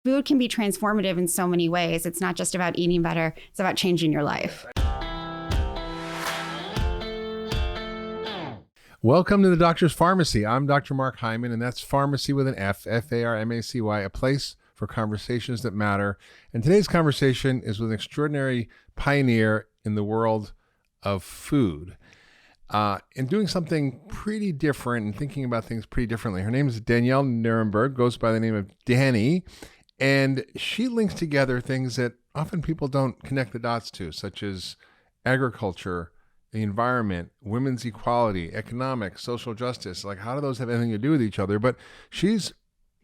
food can be transformative in so many ways. It's not just about eating better. It's about changing your life. Welcome to the Doctor's Farmacy. I'm Dr. Mark Hyman, and that's Farmacy with an F, F-A-R-M-A-C-Y, a place for conversations that matter. And today's conversation is with an extraordinary pioneer in the world of food and doing something pretty different and thinking about things pretty differently. Her name is Danielle Nierenberg, goes by the name of Danny, and she links together things that often people don't connect the dots to, such as agriculture, the environment, women's equality, economics, social justice. Like, how do those have anything to do with each other? But she's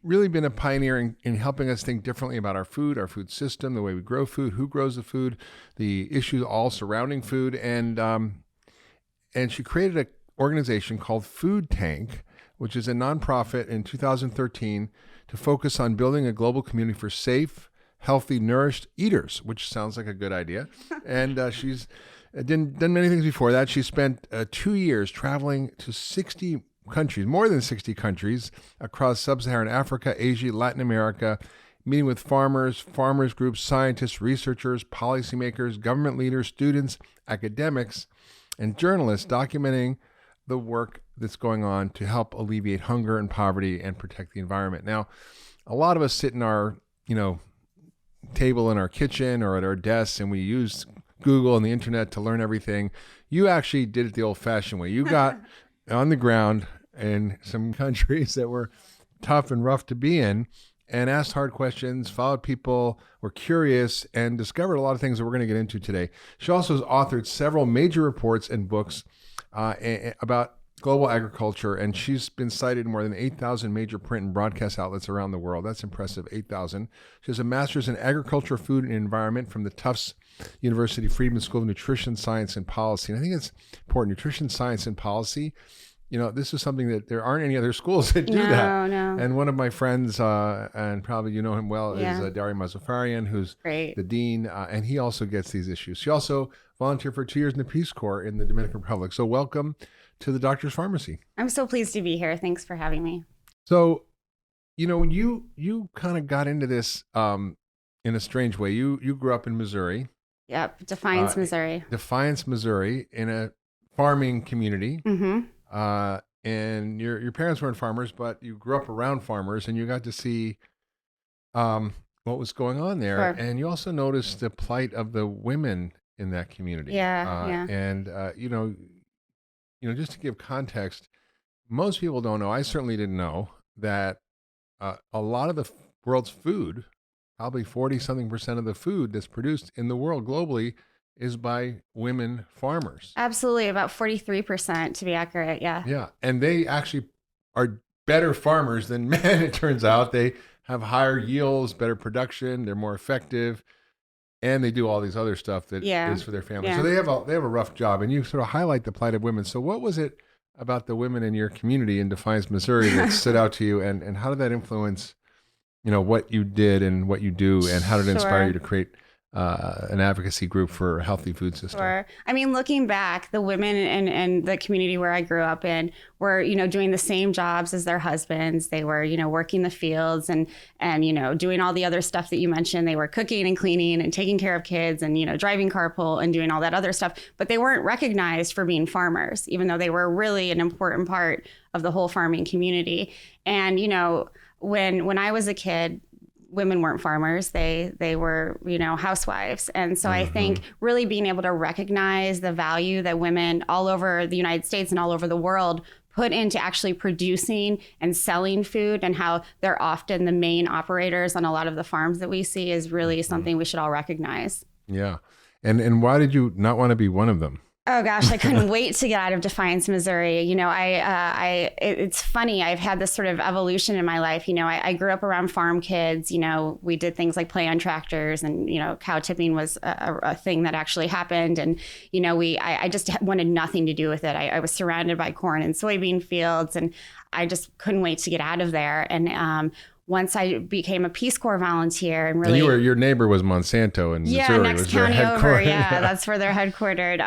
really been a pioneer in helping us think differently about our food system, the way we grow food, who grows the food, the issues all surrounding food. And she created an organization called Food Tank, which is a nonprofit in 2013 to focus on building a global community for safe, healthy, nourished eaters, which sounds like a good idea. And she's done many things before that. She spent 2 years traveling to 60 countries, more than 60 countries across sub-Saharan Africa, Asia, Latin America, meeting with farmers groups, scientists, researchers, policymakers, government leaders, students, academics, and journalists, documenting the work that's going on to help alleviate hunger and poverty and protect the environment. Now, a lot of us sit in our, table in our kitchen or at our desks, and we use Google and the internet to learn everything. You actually did it the old-fashioned way. You got on the ground in some countries that were tough and rough to be in and asked hard questions, followed people, were curious, and discovered a lot of things that we're going to get into today. She also has authored several major reports and books about global agriculture, and she's been cited in more than 8,000 major print and broadcast outlets around the world. That's impressive, 8,000. She has a master's in agriculture, food, and environment from the Tufts University Friedman School of Nutrition, Science, and Policy. And I think it's important, nutrition, science, and policy. This is something that there aren't any other schools that do that. No. And one of my friends, and probably you know him well, is Dari Mazafarian, who's Great. The dean, and he also gets these issues. She also volunteered for 2 years in the Peace Corps in the Dominican Republic. So welcome to the Doctor's Farmacy. I'm so pleased to be here. Thanks for having me. So, you kind of got into this in a strange way. You grew up in Missouri. Yep, Defiance, Missouri. Defiance, Missouri, in a farming community. Mm-hmm. And your parents weren't farmers, but you grew up around farmers, and you got to see what was going on there. Sure. And you also noticed the plight of the women in that community. Yeah. And just to give context, most people don't know. I certainly didn't know that a lot of the world's food, probably 40-something% of the food that's produced in the world globally, is by women farmers. Absolutely, about 43% to be accurate, yeah. Yeah, and they actually are better farmers than men, it turns out. They have higher yields, better production, they're more effective, and they do all these other stuff that is for their family. Yeah. So they have a rough job, and you sort of highlight the plight of women. So what was it about the women in your community in Defiance, Missouri that stood out to you, and how did that influence, what you did and what you do, and how did it inspire you to create an advocacy group for a healthy food system? Sure. I mean, looking back, the women in the community where I grew up in were, doing the same jobs as their husbands. They were, working the fields and doing all the other stuff that you mentioned. They were cooking and cleaning and taking care of kids and, driving carpool and doing all that other stuff. But they weren't recognized for being farmers, even though they were really an important part of the whole farming community. And, when I was a kid, women weren't farmers. They were, housewives. And so I think really being able to recognize the value that women all over the United States and all over the world put into actually producing and selling food, and how they're often the main operators on a lot of the farms that we see, is really something we should all recognize. Yeah. And why did you not want to be one of them? Oh gosh, I couldn't wait to get out of Defiance, Missouri. It's funny. I've had this sort of evolution in my life. I grew up around farm kids. We did things like play on tractors, and cow tipping was a thing that actually happened. And I just wanted nothing to do with it. I was surrounded by corn and soybean fields, and I just couldn't wait to get out of there. And once I became a Peace Corps volunteer, and really, and your neighbor was Monsanto in Missouri. Next county over. Yeah, that's where they're headquartered.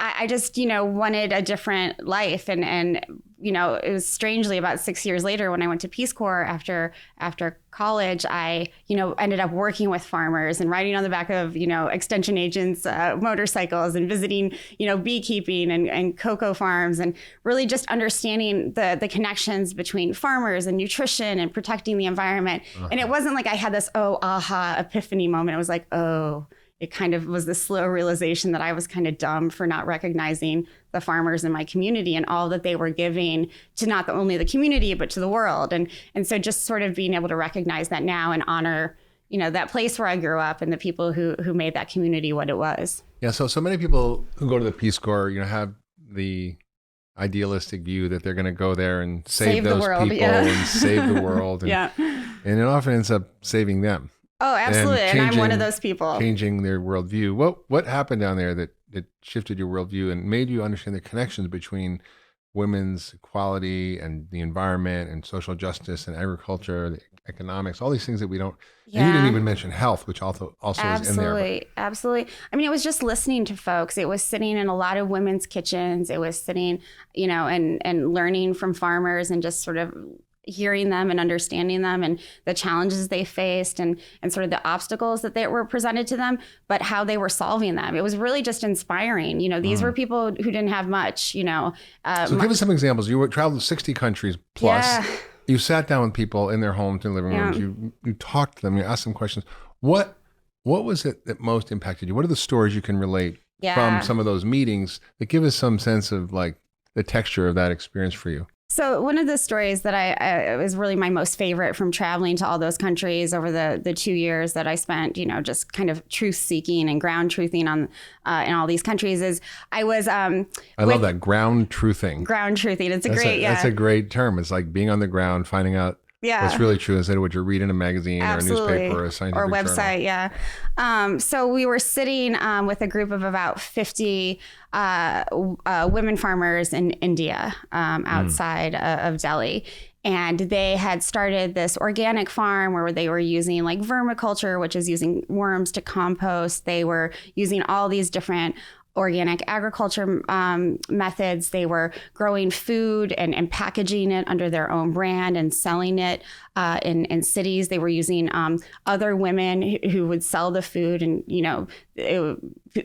I just, wanted a different life. And it was strangely about 6 years later when I went to Peace Corps after college, I, ended up working with farmers and riding on the back of, extension agents' motorcycles and visiting, beekeeping and cocoa farms, and really just understanding the connections between farmers and nutrition and protecting the environment. And it wasn't like I had this, aha, epiphany moment. It was like, it kind of was the slow realization that I was kind of dumb for not recognizing the farmers in my community and all that they were giving to not only the community, but to the world. And so just sort of being able to recognize that now and honor, that place where I grew up and the people who made that community what it was. Yeah. So many people who go to the Peace Corps, have the idealistic view that they're going to go there and save those people and save the world. And, and it often ends up saving them. Oh, absolutely. And I'm one of those people. Changing their worldview. What happened down there that shifted your worldview and made you understand the connections between women's equality and the environment and social justice and agriculture, the economics, all these things that we don't, and you didn't even mention health, which also is in there. Absolutely. I mean, it was just listening to folks. It was sitting in a lot of women's kitchens. It was sitting, and learning from farmers and just sort of hearing them and understanding them and the challenges they faced and sort of the obstacles that they were presented to them, but how they were solving them. It was really just inspiring. These were people who didn't have much, So give us some examples. You traveled to 60 countries plus. Yeah. You sat down with people in their homes and living rooms. You talked to them. You asked them questions. What was it that most impacted you? What are the stories you can relate from some of those meetings that give us some sense of like the texture of that experience for you? So one of the stories that I was really my most favorite from traveling to all those countries over the 2 years that I spent, just kind of truth seeking and ground truthing on in all these countries is I was. I love that ground truthing. Ground truthing. It's that's a great term. It's like being on the ground, finding out what's really true instead of what you read in a magazine or a newspaper or a scientific website. Journal. So we were sitting with a group of about 50 women farmers in India outside of Delhi. And they had started this organic farm where they were using like vermiculture, which is using worms to compost. They were using all these different organic agriculture methods. They were growing food and packaging it under their own brand and selling it in cities. They were using other women who would sell the food and,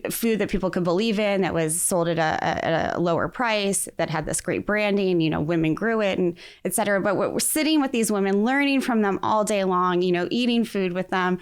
food that people could believe in that was sold at a lower price that had this great branding, women grew it and et cetera. But we're sitting with these women, learning from them all day long, eating food with them.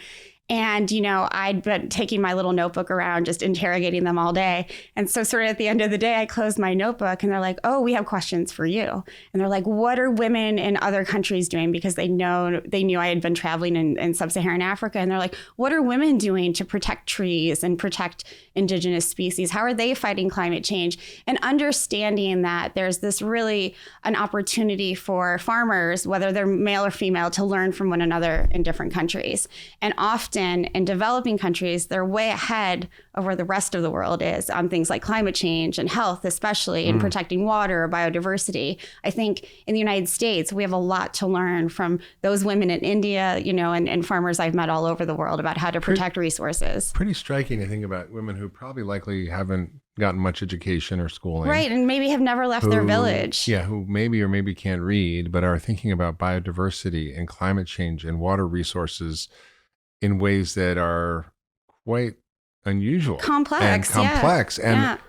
And, I'd been taking my little notebook around, just interrogating them all day. And so sort of at the end of the day, I closed my notebook and they're like, oh, we have questions for you. And they're like, what are women in other countries doing? Because they knew I had been traveling in sub-Saharan Africa. And they're like, what are women doing to protect trees and protect indigenous species? How are they fighting climate change? And understanding that there's this really an opportunity for farmers, whether they're male or female, to learn from one another in different countries. And often in developing countries, they're way ahead of where the rest of the world is on things like climate change and health, especially in protecting water or biodiversity. I think in the United States, we have a lot to learn from those women in India, and farmers I've met all over the world about how to protect resources. Pretty striking to think about women who probably likely haven't gotten much education or schooling. Right, and maybe have never left their village. Yeah, who maybe or maybe can't read, but are thinking about biodiversity and climate change and water resources in ways that are quite unusual. Complex. And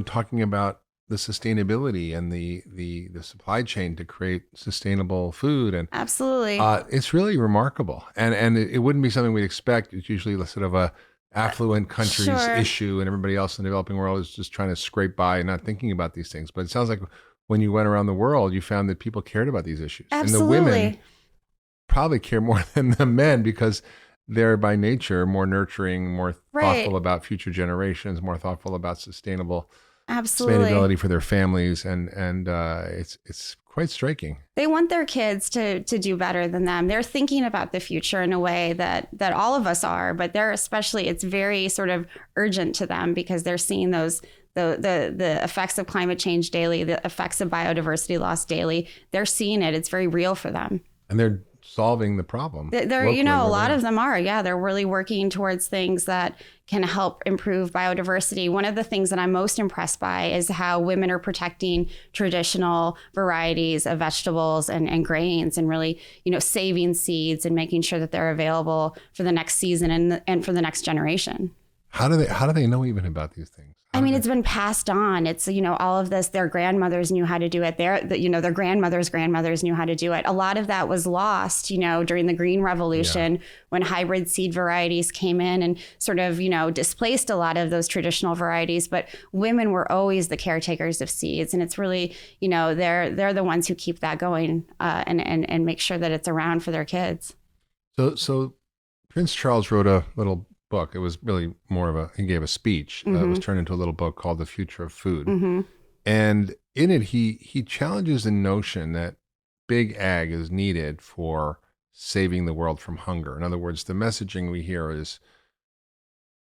talking about the sustainability and the supply chain to create sustainable food. And absolutely. It's really remarkable. And it wouldn't be something we'd expect. It's usually sort of a affluent countries issue, and everybody else in the developing world is just trying to scrape by and not thinking about these things. But it sounds like when you went around the world, you found that people cared about these issues. Absolutely. And the women probably care more than the men because they're by nature more nurturing, more thoughtful about future generations, more thoughtful about sustainability for their families, and it's quite striking. They want their kids to do better than them. They're thinking about the future in a way that all of us are, but it's very sort of urgent to them because they're seeing the effects of climate change daily, the effects of biodiversity loss daily. They're seeing it. It's very real for them. And they're solving the problem. They're, locally a where lot they are. of them are. Yeah, they're really working towards things that can help improve biodiversity. One of the things that I'm most impressed by is how women are protecting traditional varieties of vegetables and grains, and really, saving seeds and making sure that they're available for the next season and for the next generation. How do they know even about these things? It's been passed on. It's, all of this, their grandmothers knew how to do it. Their grandmothers knew how to do it. A lot of that was lost, during the Green Revolution, when hybrid seed varieties came in and sort of, displaced a lot of those traditional varieties. But women were always the caretakers of seeds. And it's really, they're the ones who keep that going and make sure that it's around for their kids. So Prince Charles wrote a little book. It was really he gave a speech. It was turned into a little book called The Future of Food. And in it, he challenges the notion that big ag is needed for saving the world from hunger. In other words, the messaging we hear is,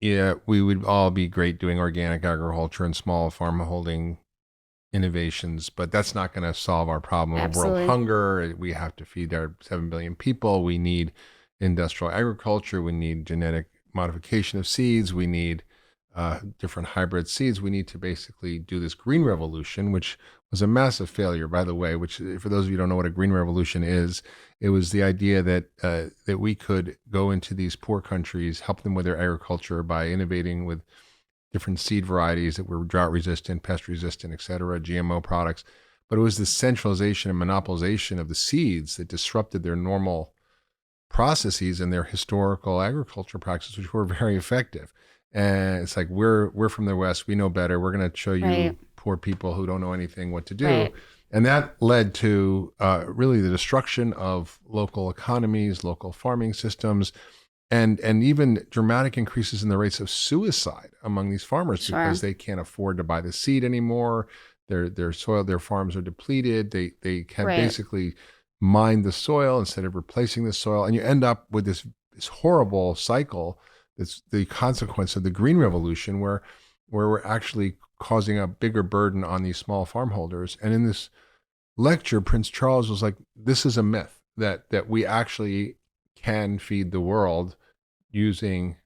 we would all be great doing organic agriculture and small farm holding innovations, but that's not going to solve our problem of world hunger. We have to feed our 7 billion people. We need industrial agriculture. We need genetic modification of seeds. We need different hybrid seeds. We need to basically do this green revolution, which was a massive failure, by the way, which, for those of you who don't know what a green revolution is, it was the idea that we could go into these poor countries, help them with their agriculture by innovating with different seed varieties that were drought resistant, pest resistant, et cetera, GMO products. But it was the centralization and monopolization of the seeds that disrupted their normal processes and their historical agriculture practices, which were very effective. And it's like, we're from the West, we know better. We're going to show you poor people who don't know anything what to do. Right. And that led to really the destruction of local economies, local farming systems, and even dramatic increases in the rates of suicide among these farmers because they can't afford to buy the seed anymore. Their soil, their farms are depleted. They can basically mine the soil instead of replacing the soil, and you end up with this horrible cycle. That's the consequence of the Green Revolution, where we're actually causing a bigger burden on these small farm holders. And in this lecture, Prince Charles was like, "This is a myth that we actually can feed the world using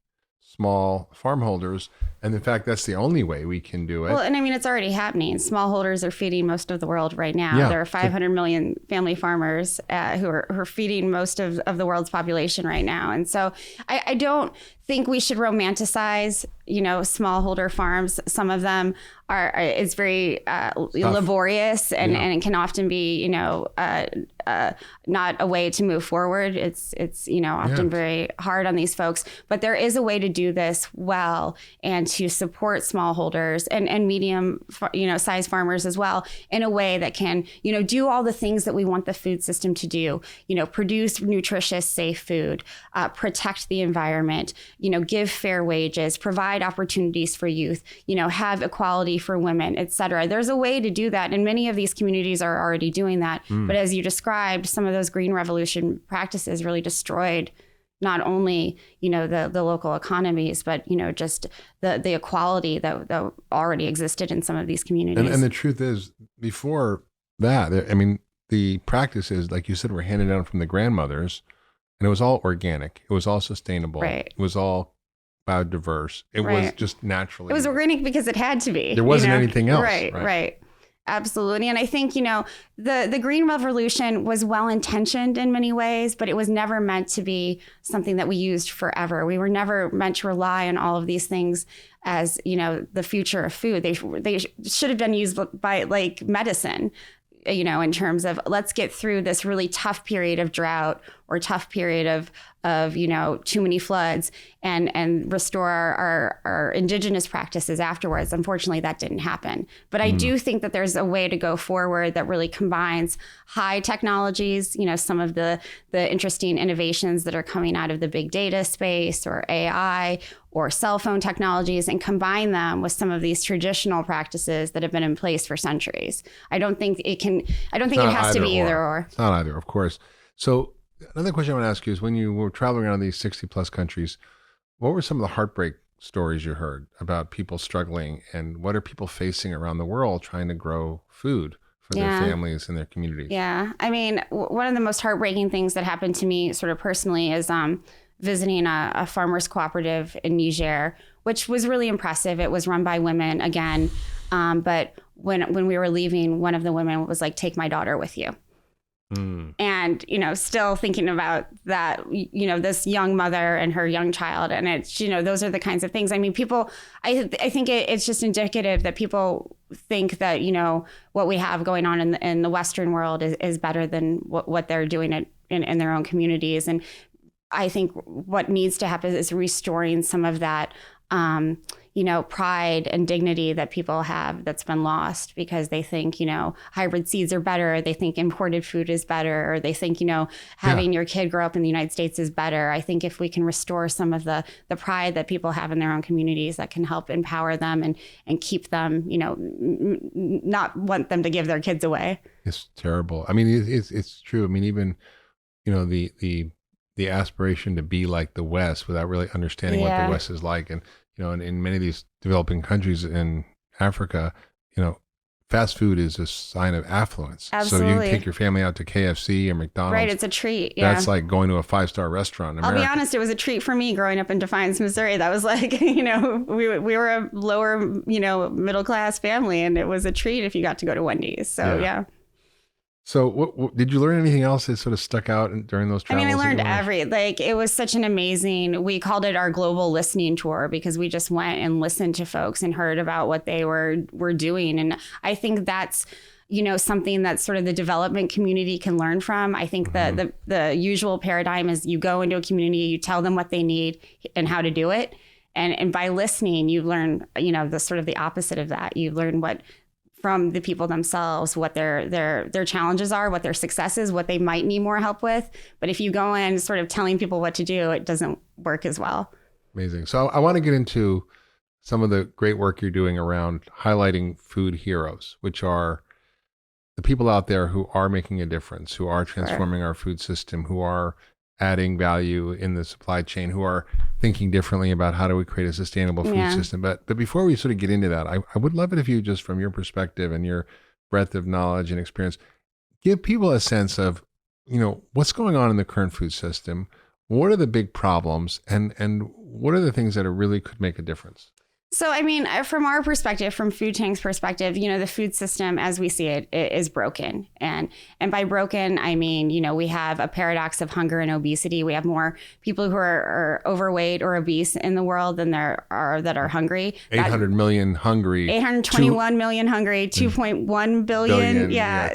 small farm holders, and in fact, that's the only way we can do it." Well, and it's already happening. Smallholders are feeding most of the world right now. There are 500 million family farmers who are feeding most of the world's population right now. And so I don't think we should romanticize, smallholder farms. Some of them it's very laborious and it can often be, not a way to move forward. It's often very hard on these folks, but there is a way to do this well and to support smallholders and medium, size farmers as well in a way that can, do all the things that we want the food system to do, produce nutritious, safe food, protect the environment, give fair wages, provide opportunities for youth, have equality for women, et cetera. There's a way to do that. And many of these communities are already doing that. But as you described, some of those Green Revolution practices really destroyed not only, the local economies, but, just the equality that already existed in some of these communities. And the truth is, before that, the practices, like you said, were handed down from the grandmothers, and it was all organic. It was all sustainable. Right. It was all biodiverse. It was just naturally. It was organic because it had to be. There wasn't anything else. Right. Absolutely. And I think, the Green Revolution was well-intentioned in many ways, but it was never meant to be something that we used forever. We were never meant to rely on all of these things as, the future of food. They should have been used by like medicine, in terms of let's get through this really tough period of drought or tough period of too many floods and restore our indigenous practices afterwards. Unfortunately, that didn't happen. But I do think that there's a way to go forward that really combines high technologies, some of the interesting innovations that are coming out of the big data space or AI or cell phone technologies, and combine them with some of these traditional practices that have been in place for centuries. I don't think it has to be either or. It's not either, of course. So another question I want to ask you is, when you were traveling around these 60 plus countries, what were some of the heartbreak stories you heard about people struggling, and what are people facing around the world trying to grow food for their families and their communities. Yeah. I mean, one of the most heartbreaking things that happened to me sort of personally is visiting a farmers cooperative in Niger, which was really impressive. It was run by women again. But when we were leaving, one of the women was like, take my daughter with you. And, still thinking about that, this young mother and her young child. And it's, those are the kinds of things. I mean, I think it's just indicative that people think that, what we have going on in the Western world is better than what they're doing in their own communities. And I think what needs to happen is restoring some of that, pride and dignity that people have that's been lost because they think, hybrid seeds are better. They think imported food is better, or they think, having your kid grow up in the United States is better. I think if we can restore some of the pride that people have in their own communities, that can help empower them and keep them, not want them to give their kids away. It's terrible. I mean, it's true. I mean, even, the aspiration to be like the West without really understanding what the West is like. And, in many of these developing countries in Africa, fast food is a sign of affluence. Absolutely. So you take your family out to KFC or McDonald's. Right, it's a treat. Yeah. That's like going to a 5-star restaurant in America. I'll be honest, it was a treat for me growing up in Defiance, Missouri. That was like, we were a lower, middle class family, and it was a treat if you got to go to Wendy's. So yeah. So what did you learn anything else that sort of stuck out during those travels? I mean, I learned it was such an amazing, we called it our global listening tour because we just went and listened to folks and heard about what they were doing. And I think that's, something that sort of the development community can learn from. I think the usual paradigm is you go into a community, you tell them what they need and how to do it. And by listening, you learn, the sort of the opposite of that. You learn from the people themselves, what their challenges are, what their success is, what they might need more help with. But if you go in sort of telling people what to do, it doesn't work as well. Amazing. So I want to get into some of the great work you're doing around highlighting food heroes, which are the people out there who are making a difference, who are transforming our food system, who are adding value in the supply chain, who are thinking differently about how do we create a sustainable food system. But before we sort of get into that, I would love it if you just, from your perspective and your breadth of knowledge and experience, give people a sense of, what's going on in the current food system, what are the big problems, and what are the things that really could make a difference? So, I mean, from our perspective, from Food Tank's perspective, the food system as we see it is broken. And by broken, I mean, we have a paradox of hunger and obesity. We have more people who are overweight or obese in the world than there are that are hungry. 800 million hungry. 821 million hungry, 2.1 billion,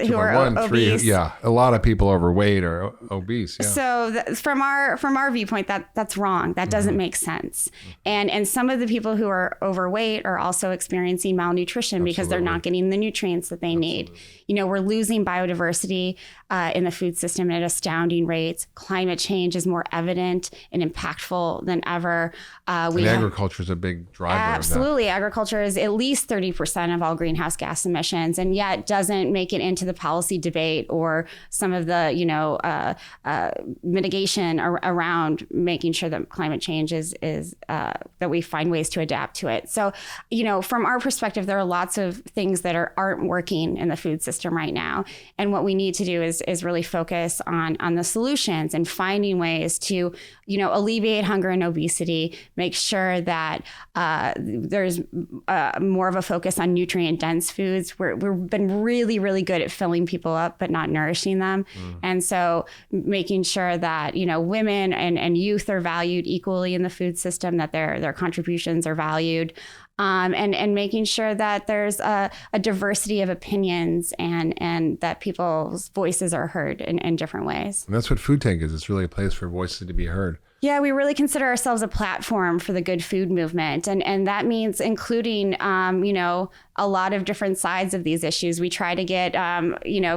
who are obese. A lot of people overweight or obese. Yeah. So from our viewpoint, that's wrong. That doesn't make sense. And some of the people who are overweight are also experiencing malnutrition because they're not getting the nutrients that they need. We're losing biodiversity in the food system at astounding rates. Climate change is more evident and impactful than ever. Agriculture is a big driver. Absolutely. Of that. Agriculture is at least 30% of all greenhouse gas emissions, and yet doesn't make it into the policy debate or some of the, mitigation around making sure that climate change is that we find ways to adapt to it. So, from our perspective, there are lots of things that aren't working in the food system right now. And what we need to do is really focus on the solutions and finding ways to, alleviate hunger and obesity, make sure that there's more of a focus on nutrient dense foods. We've been really, really good at filling people up, but not nourishing them. And so making sure that, women and youth are valued equally in the food system, that their contributions are valued. And making sure that there's a diversity of opinions and that people's voices are heard in different ways. And that's what Food Tank is. It's really a place for voices to be heard. Yeah, we really consider ourselves a platform for the good food movement. And that means including, a lot of different sides of these issues. We try to get,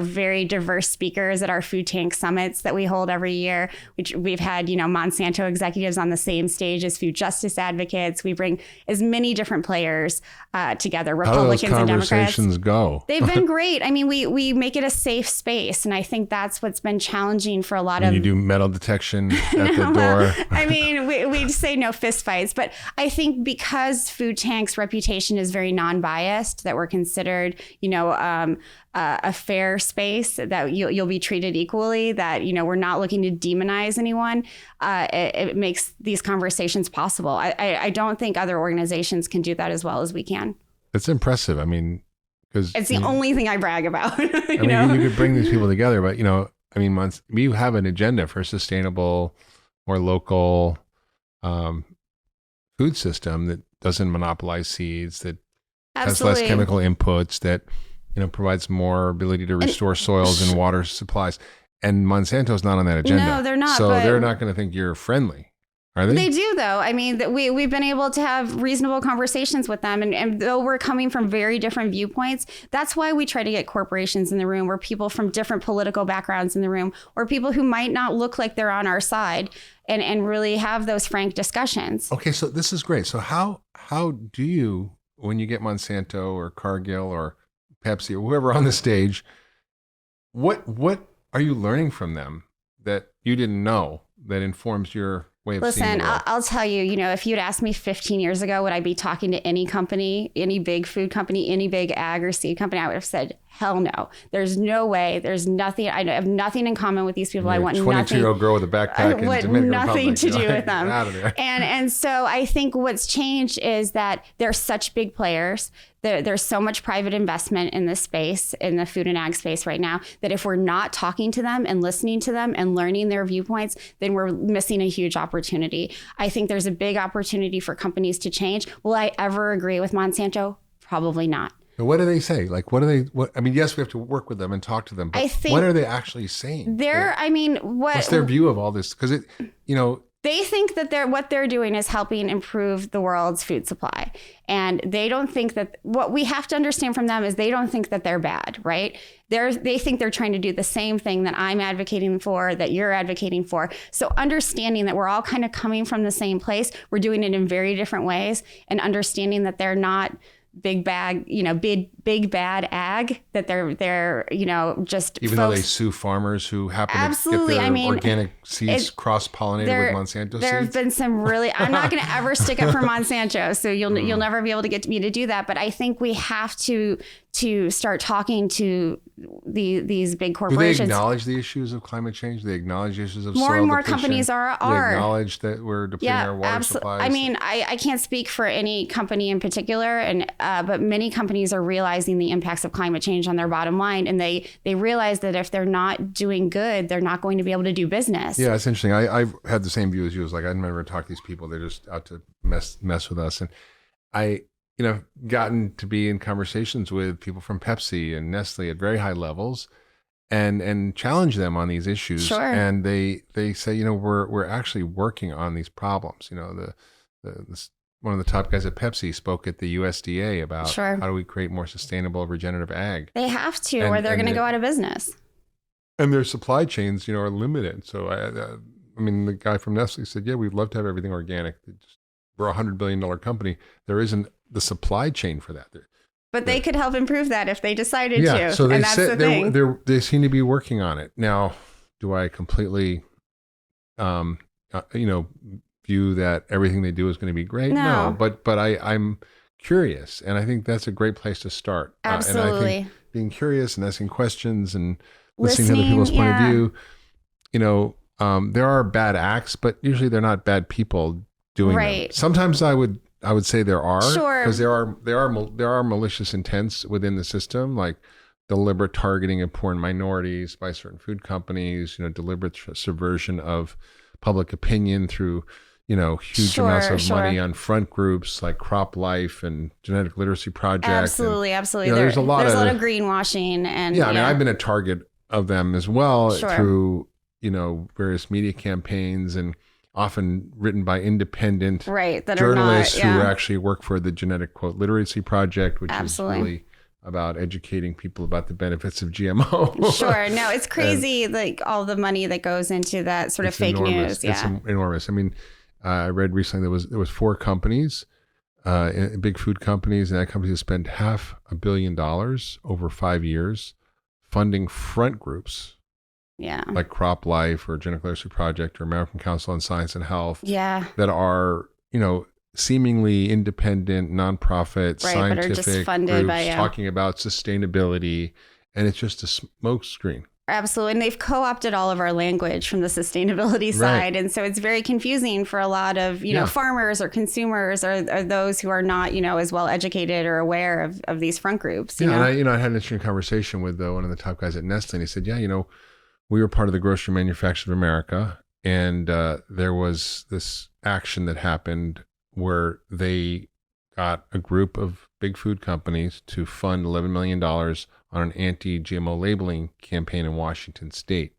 very diverse speakers at our Food Tank summits that we hold every year. We've had, Monsanto executives on the same stage as food justice advocates. We bring as many different players together, Republicans and Democrats. How do those conversations go? They've been great. I mean, we make it a safe space. And I think that's what's been challenging for a lot of... You do metal detection at the door. I mean, we say no fist fights, but I think because Food Tank's reputation is very non-biased, trust, that we're considered, a fair space, that you'll be treated equally, that, we're not looking to demonize anyone. It makes these conversations possible. I don't think other organizations can do that as well as we can. It's impressive. I mean, because it's the only thing I brag about. You could bring these people together, but we have an agenda for a sustainable, more local food system that doesn't monopolize seeds, that Absolutely. has less chemical inputs, that provides more ability to restore soils and water supplies. And Monsanto's not on that agenda. No, they're not. So they're not going to think you're friendly. Are they? They do, though. I mean, we've been able to have reasonable conversations with them. And though we're coming from very different viewpoints, that's why we try to get corporations in the room, or people from different political backgrounds in the room, or people who might not look like they're on our side, and really have those frank discussions. Okay, so this is great. So how do you, when you get Monsanto or Cargill or Pepsi or whoever on the stage, what are you learning from them that you didn't know that informs your way of seeing the world? I'll tell you, if you'd asked me 15 years ago, would I be talking to any company, any big food company, any big ag or seed company? I would have said, hell no. There's no way. There's nothing. I have nothing in common with these people. I want 22-year-old girl with a backpack in Dominican nothing Republic. to do with them. Out of there. And so I think what's changed is that they're such big players. There's so much private investment in this space, in the food and ag space right now, that if we're not talking to them and listening to them and learning their viewpoints, then we're missing a huge opportunity. I think there's a big opportunity for companies to change. Will I ever agree with Monsanto? Probably not. What do they say? Like, yes, we have to work with them and talk to them, but what are they actually saying? What's their view of all this? Because they think that what they're doing is helping improve the world's food supply. And they don't think that, what we have to understand from them is they don't think that they're bad, right? They think they're trying to do the same thing that I'm advocating for, that you're advocating for. So understanding that we're all kind of coming from the same place, we're doing it in very different ways, and understanding that they're not big bad ag, that they're just even though they sue farmers who happen to get their organic seeds cross-pollinated with Monsanto seeds. There have been some really, I'm not going to ever stick up for Monsanto, so you'll never be able to get me to do that. But I think we have to start talking to these big corporations. Do they acknowledge the issues of climate change? Do they acknowledge the issues of more soil and more depletion? Companies are. Do they acknowledge that we're depleting our water supplies? I mean, I can't speak for any company in particular, but many companies are realizing the impacts of climate change on their bottom line, and they realize that if they're not doing good, they're not going to be able to do business. Yeah, it's interesting. I've had the same view as you. It's like, I'd never talk to these people. They're just out to mess with us. And I gotten to be in conversations with people from Pepsi and Nestle at very high levels, and challenge them on these issues. Sure. And they say, we're actually working on these problems. One of the top guys at Pepsi spoke at the USDA about how do we create more sustainable regenerative ag. They have to, or they're going to go out of business. And their supply chains, are limited. So the guy from Nestle said, yeah, we'd love to have everything organic. We're a $100 billion company. There isn't the supply chain for that. But they could help improve that if they decided to. Yeah, so they and that's said the thing. they seem to be working on it. Now, do I completely, view that everything they do is going to be great? No, but I'm curious, and I think that's a great place to start. Absolutely. And I think being curious and asking questions and listening to other people's point of view, there are bad acts, but usually they're not bad people doing them. Sometimes I would say there are, because there are malicious intents within the system, like deliberate targeting of poor minorities by certain food companies, deliberate subversion of public opinion through huge amounts of money on front groups like Crop Life and Genetic Literacy Project. Absolutely. There's a lot of greenwashing, and I've been a target of them as well through various media campaigns, and often written by independent journalists who actually work for the Genetic Literacy Project, which is really about educating people about the benefits of GMO. Sure. No, it's crazy, like all the money that goes into that sort of fake news. It's enormous. I mean, I read recently there was 4 companies, big food companies, and that company has spent $500 million over 5 years funding front groups. Yeah. Like Crop Life or Genetic Literacy Project or American Council on Science and Health. Yeah. That are, seemingly independent, nonprofit, Right, but are just scientific funded groups by talking about sustainability, and it's just a smokescreen. Absolutely. And they've co-opted all of our language from the sustainability side. And so it's very confusing for a lot of, farmers or consumers or those who are not, as well educated or aware of these front groups. And I had an interesting conversation with one of the top guys at Nestle, and he said, we were part of the Grocery Manufacturers of America, and there was this action that happened where they got a group of big food companies to fund $11 million on an anti-GMO labeling campaign in Washington state.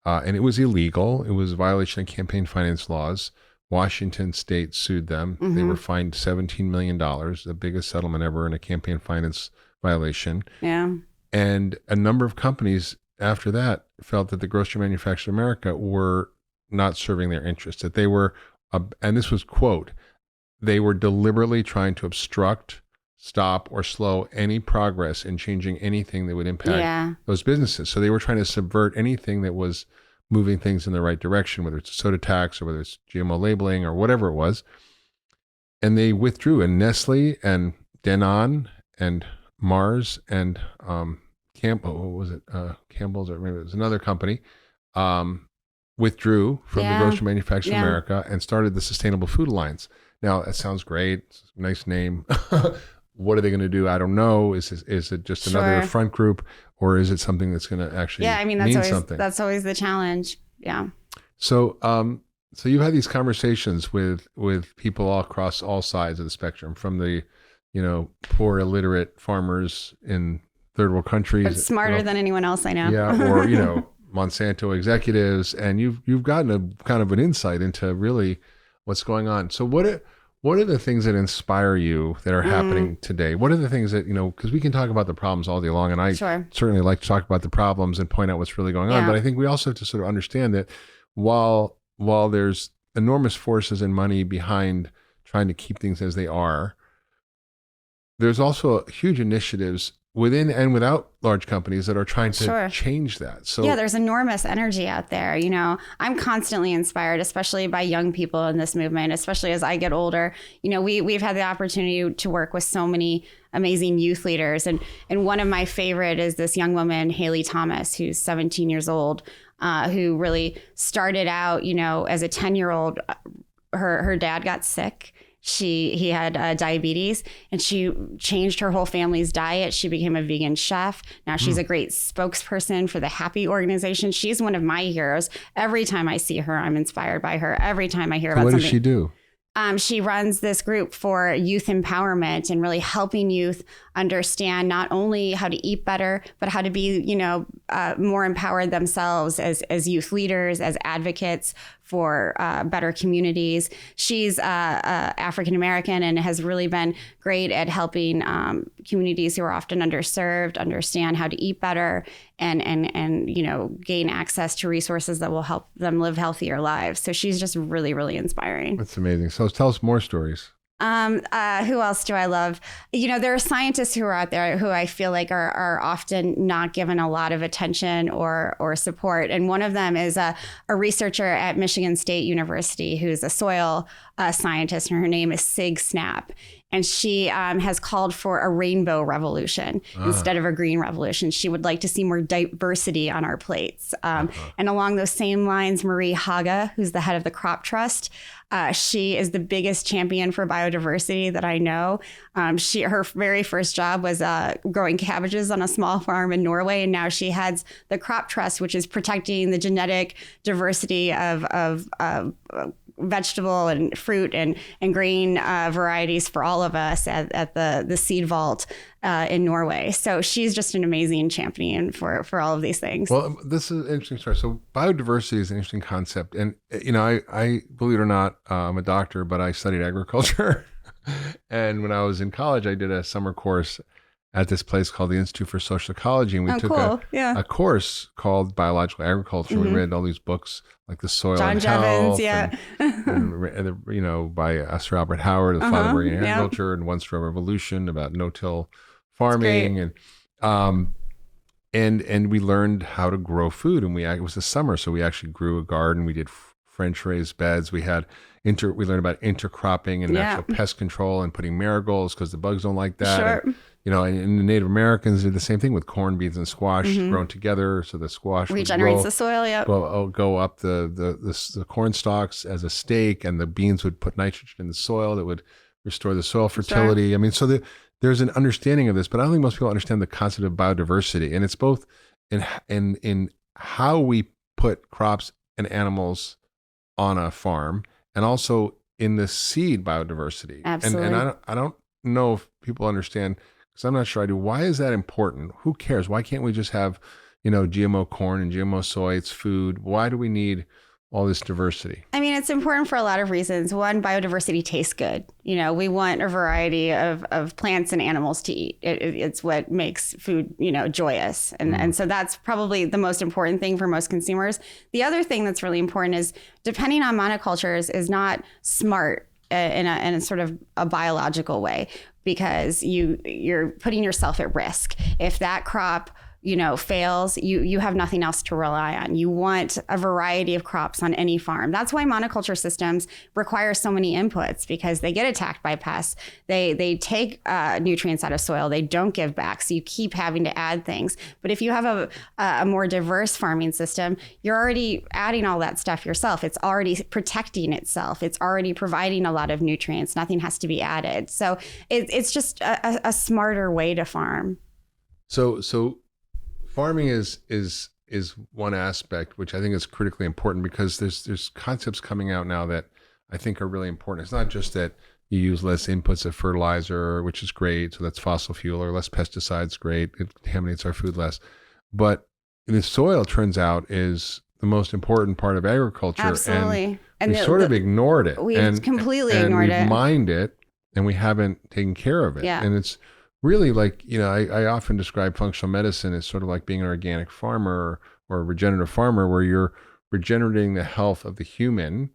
And it was illegal. It was a violation of campaign finance laws. Washington state sued them. They were fined $17 million, the biggest settlement ever in a campaign finance violation. Yeah. And a number of companies after that felt that the Grocery Manufacturers of America were not serving their interests, that they were, and this was quote, they were deliberately trying to obstruct, stop, or slow any progress in changing anything that would impact those businesses. So they were trying to subvert anything that was moving things in the right direction, whether it's a soda tax or whether it's GMO labeling or whatever it was. And they withdrew, and Nestle and Danone and Mars and Campbell's, or maybe it was another company, withdrew from the Grocery Manufacturers of America and started the Sustainable Food Alliance. Now, that sounds great. It's a nice name. What are they going to do? I don't know. Is it just another front group, or is it something that's going to actually mean something? That's always the challenge. Yeah. So, so you've had these conversations with people all across all sides of the spectrum, from the, poor illiterate farmers in third world countries, but smarter than anyone else I know. Yeah, or Monsanto executives, and you've gotten a kind of an insight into really what's going on. So what are the things that inspire you that are happening today? What are the things that, because we can talk about the problems all day long, and I certainly like to talk about the problems and point out what's really going on, but I think we also have to sort of understand that while there's enormous forces and money behind trying to keep things as they are, there's also huge initiatives within and without large companies that are trying to change that. So there's enormous energy out there. I'm constantly inspired, especially by young people in this movement, especially as I get older. We've had the opportunity to work with so many amazing youth leaders. And one of my favorite is this young woman, Haley Thomas, who's 17 years old, who really started out, as a 10-year-old. Her dad got sick. He had diabetes, and she changed her whole family's diet. She became a vegan chef. Now she's a great spokesperson for the Happy organization. She's one of my heroes. Every time I see her, I'm inspired by her. Every time I hear about something. What does she do? She runs this group for youth empowerment and really helping youth understand not only how to eat better, but how to be, more empowered themselves as youth leaders, as advocates for better communities. She's African-American and has really been great at helping communities who are often underserved understand how to eat better and gain access to resources that will help them live healthier lives. So she's just really, really inspiring. That's amazing. So tell us more stories. Who else do I love? There are scientists who are out there who I feel like are often not given a lot of attention or support. And one of them is a researcher at Michigan State University who's a soil scientist, and her name is Sig Snap. And she has called for a rainbow revolution instead of a green revolution. She would like to see more diversity on our plates. And along those same lines, Marie Haga, who's the head of the Crop Trust, she is the biggest champion for biodiversity that I know. Her very first job was growing cabbages on a small farm in Norway, and now she heads the Crop Trust, which is protecting the genetic diversity of vegetable and fruit and grain varieties for all of us at the seed vault in Norway. So she's just an amazing champion for all of these things. Well, this is an interesting story. So biodiversity is an interesting concept. And, I believe it or not, I'm a doctor, but I studied agriculture. And when I was in college, I did a summer course at this place called the Institute for Social Ecology. And we took a course called Biological Agriculture. We read all these books like The Soil John and Jevons, Health, and by Sir Albert Howard, The Father of Organic Agriculture, and One Straw Revolution about no-till farming. And we learned how to grow food. And it was the summer, so we actually grew a garden. We did French raised beds. We had, we learn about intercropping and natural pest control and putting marigolds because the bugs don't like that. Sure. And, and the Native Americans did the same thing with corn, beans, and squash grown together. So the squash regenerates the soil. Yep. Go up the corn stalks as a stake, and the beans would put nitrogen in the soil that would restore the soil fertility. Sure. I mean, so there's an understanding of this, but I don't think most people understand the concept of biodiversity, and it's both in how we put crops and animals on a farm, and also in the seed biodiversity. Absolutely. And I don't know if people understand, because I'm not sure I do. Why is that important? Who cares? Why can't we just have, GMO corn and GMO soy? It's food. Why do we need all this diversity? I mean, it's important for a lot of reasons. One, biodiversity tastes good. We want a variety of plants and animals to eat. It's what makes food, joyous. And so that's probably the most important thing for most consumers. The other thing that's really important is depending on monocultures is not smart in a sort of a biological way, because you're putting yourself at risk. If that crop fails, you have nothing else to rely on. You want a variety of crops on any farm. That's why monoculture systems require so many inputs, because they get attacked by pests. They take nutrients out of soil. They don't give back. So you keep having to add things. But if you have a more diverse farming system, you're already adding all that stuff yourself. It's already protecting itself. It's already providing a lot of nutrients. Nothing has to be added. So it's just a smarter way to farm. So farming is one aspect, which I think is critically important, because there's concepts coming out now that I think are really important. It's not just that you use less inputs of fertilizer, which is great, so that's fossil fuel, or less pesticides, great, it contaminates our food less. But the soil, turns out, is the most important part of agriculture. Absolutely. And we sort of ignored it. We've completely ignored it. We mined it, and we haven't taken care of it. Yeah. And it's really like, I often describe functional medicine as sort of like being an organic farmer or a regenerative farmer, where you're regenerating the health of the human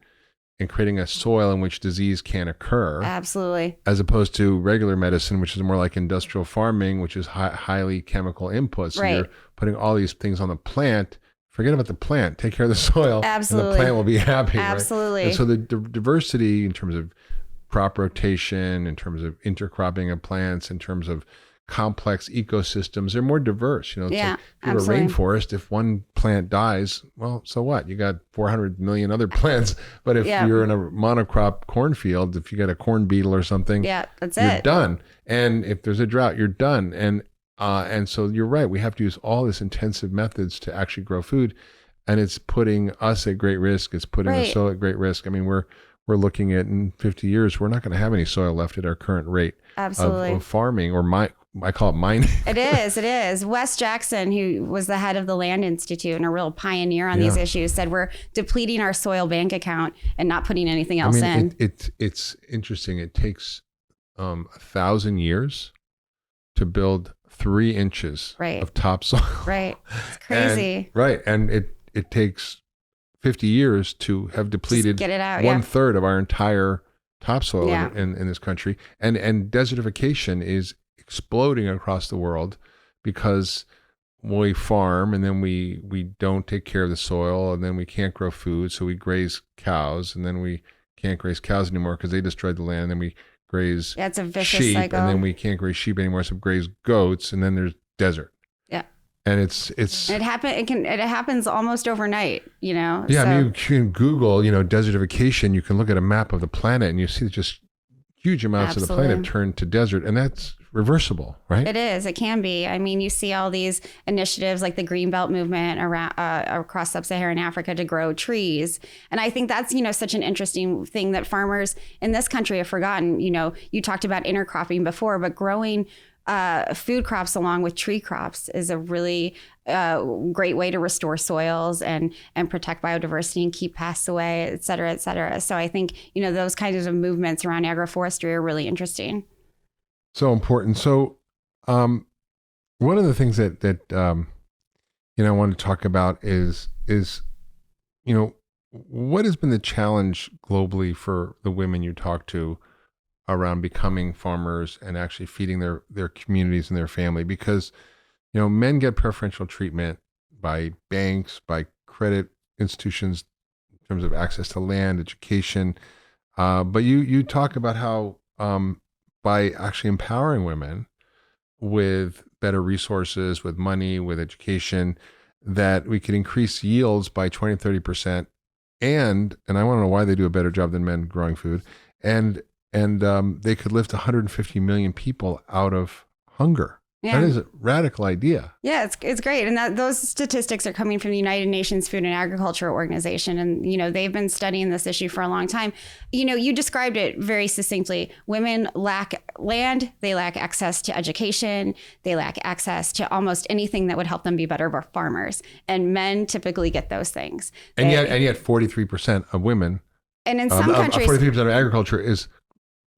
and creating a soil in which disease can't occur. Absolutely. As opposed to regular medicine, which is more like industrial farming, which is highly chemical inputs. So you're putting all these things on the plant. Forget about the plant. Take care of the soil. Absolutely. And the plant will be happy. Absolutely. Right? And so the diversity in terms of crop rotation, in terms of intercropping of plants, in terms of complex ecosystems, they're more diverse. It's like if you have a rainforest, if one plant dies, well, so what? You got 400 million other plants. But if you're in a monocrop cornfield, if you get a corn beetle or something, you're done. And if there's a drought, you're done. And so you're right. We have to use all this intensive methods to actually grow food, and it's putting us at great risk. It's putting the soil at great risk. I mean, we're looking at, in 50 years, we're not going to have any soil left at our current rate of farming, or I call it mining. It is. Wes Jackson, who was the head of the Land Institute and a real pioneer on these issues, said we're depleting our soil bank account and not putting anything else in. It's interesting. It takes 1,000 years to build 3 inches of topsoil. Right. It's crazy. And it takes 50 years to have depleted get it out, 1/3 of our entire topsoil in this country. And desertification is exploding across the world, because we farm and then we don't take care of the soil, and then we can't grow food, so we graze cows, and then we can't graze cows anymore because they destroyed the land. Then we graze it's a vicious sheep, cycle. and then we can't graze sheep anymore, so we graze goats, and then there's desert. And it happens almost overnight, Yeah, so. I mean, you can Google, desertification. You can look at a map of the planet, and you see just huge amounts of the planet turned to desert, and that's reversible, right? It is. It can be. I mean, you see all these initiatives like the Greenbelt movement around across sub-Saharan Africa to grow trees, and I think that's such an interesting thing that farmers in this country have forgotten. You talked about intercropping before, but growing food crops along with tree crops is a really great way to restore soils and protect biodiversity and keep pests away, et cetera, et cetera. So I think, those kinds of movements around agroforestry are really interesting. So important. So one of the things that I want to talk about is what has been the challenge globally for the women you talk to around becoming farmers and actually feeding their communities and their family? Because, men get preferential treatment by banks, by credit institutions in terms of access to land, education, But you talk about how by actually empowering women with better resources, with money, with education, that we could increase yields by 20, 30%. And I want to know why they do a better job than men growing food. And they could lift 150 million people out of hunger. Yeah. That is a radical idea. Yeah, it's great. And those statistics are coming from the United Nations Food and Agriculture Organization. And, they've been studying this issue for a long time. You described it very succinctly. Women lack land. They lack access to education. They lack access to almost anything that would help them be better farmers. And men typically get those things. And yet 43% of women, and in some countries, 43% of agriculture is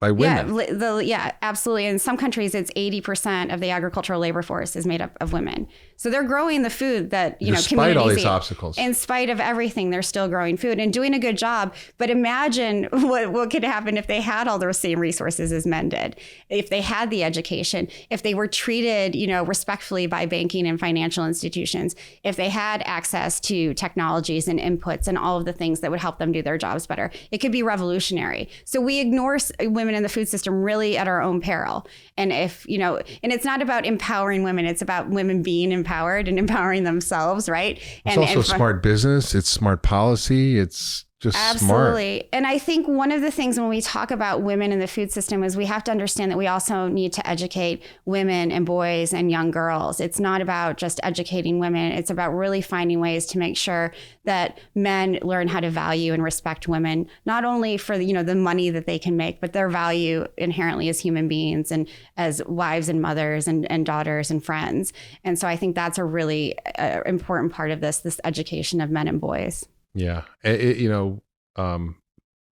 by women. Yeah, absolutely. In some countries, it's 80% of the agricultural labor force is made up of women. So they're growing the food that, despite all these obstacles. In spite of everything, they're still growing food and doing a good job. But imagine what could happen if they had all those same resources as men did, if they had the education, if they were treated, respectfully by banking and financial institutions, if they had access to technologies and inputs and all of the things that would help them do their jobs better. It could be revolutionary. So we ignore women in the food system really at our own peril. And and it's not about empowering women, it's about women being empowered and empowering themselves, right? It's also smart business, it's smart policy, it's just absolutely smart. And I think one of the things when we talk about women in the food system is we have to understand that we also need to educate women and boys and young girls. It's not about just educating women. It's about really finding ways to make sure that men learn how to value and respect women, not only for the money that they can make, but their value inherently as human beings and as wives and mothers and daughters and friends. And so I think that's a really important part of this education of men and boys. Yeah. Paul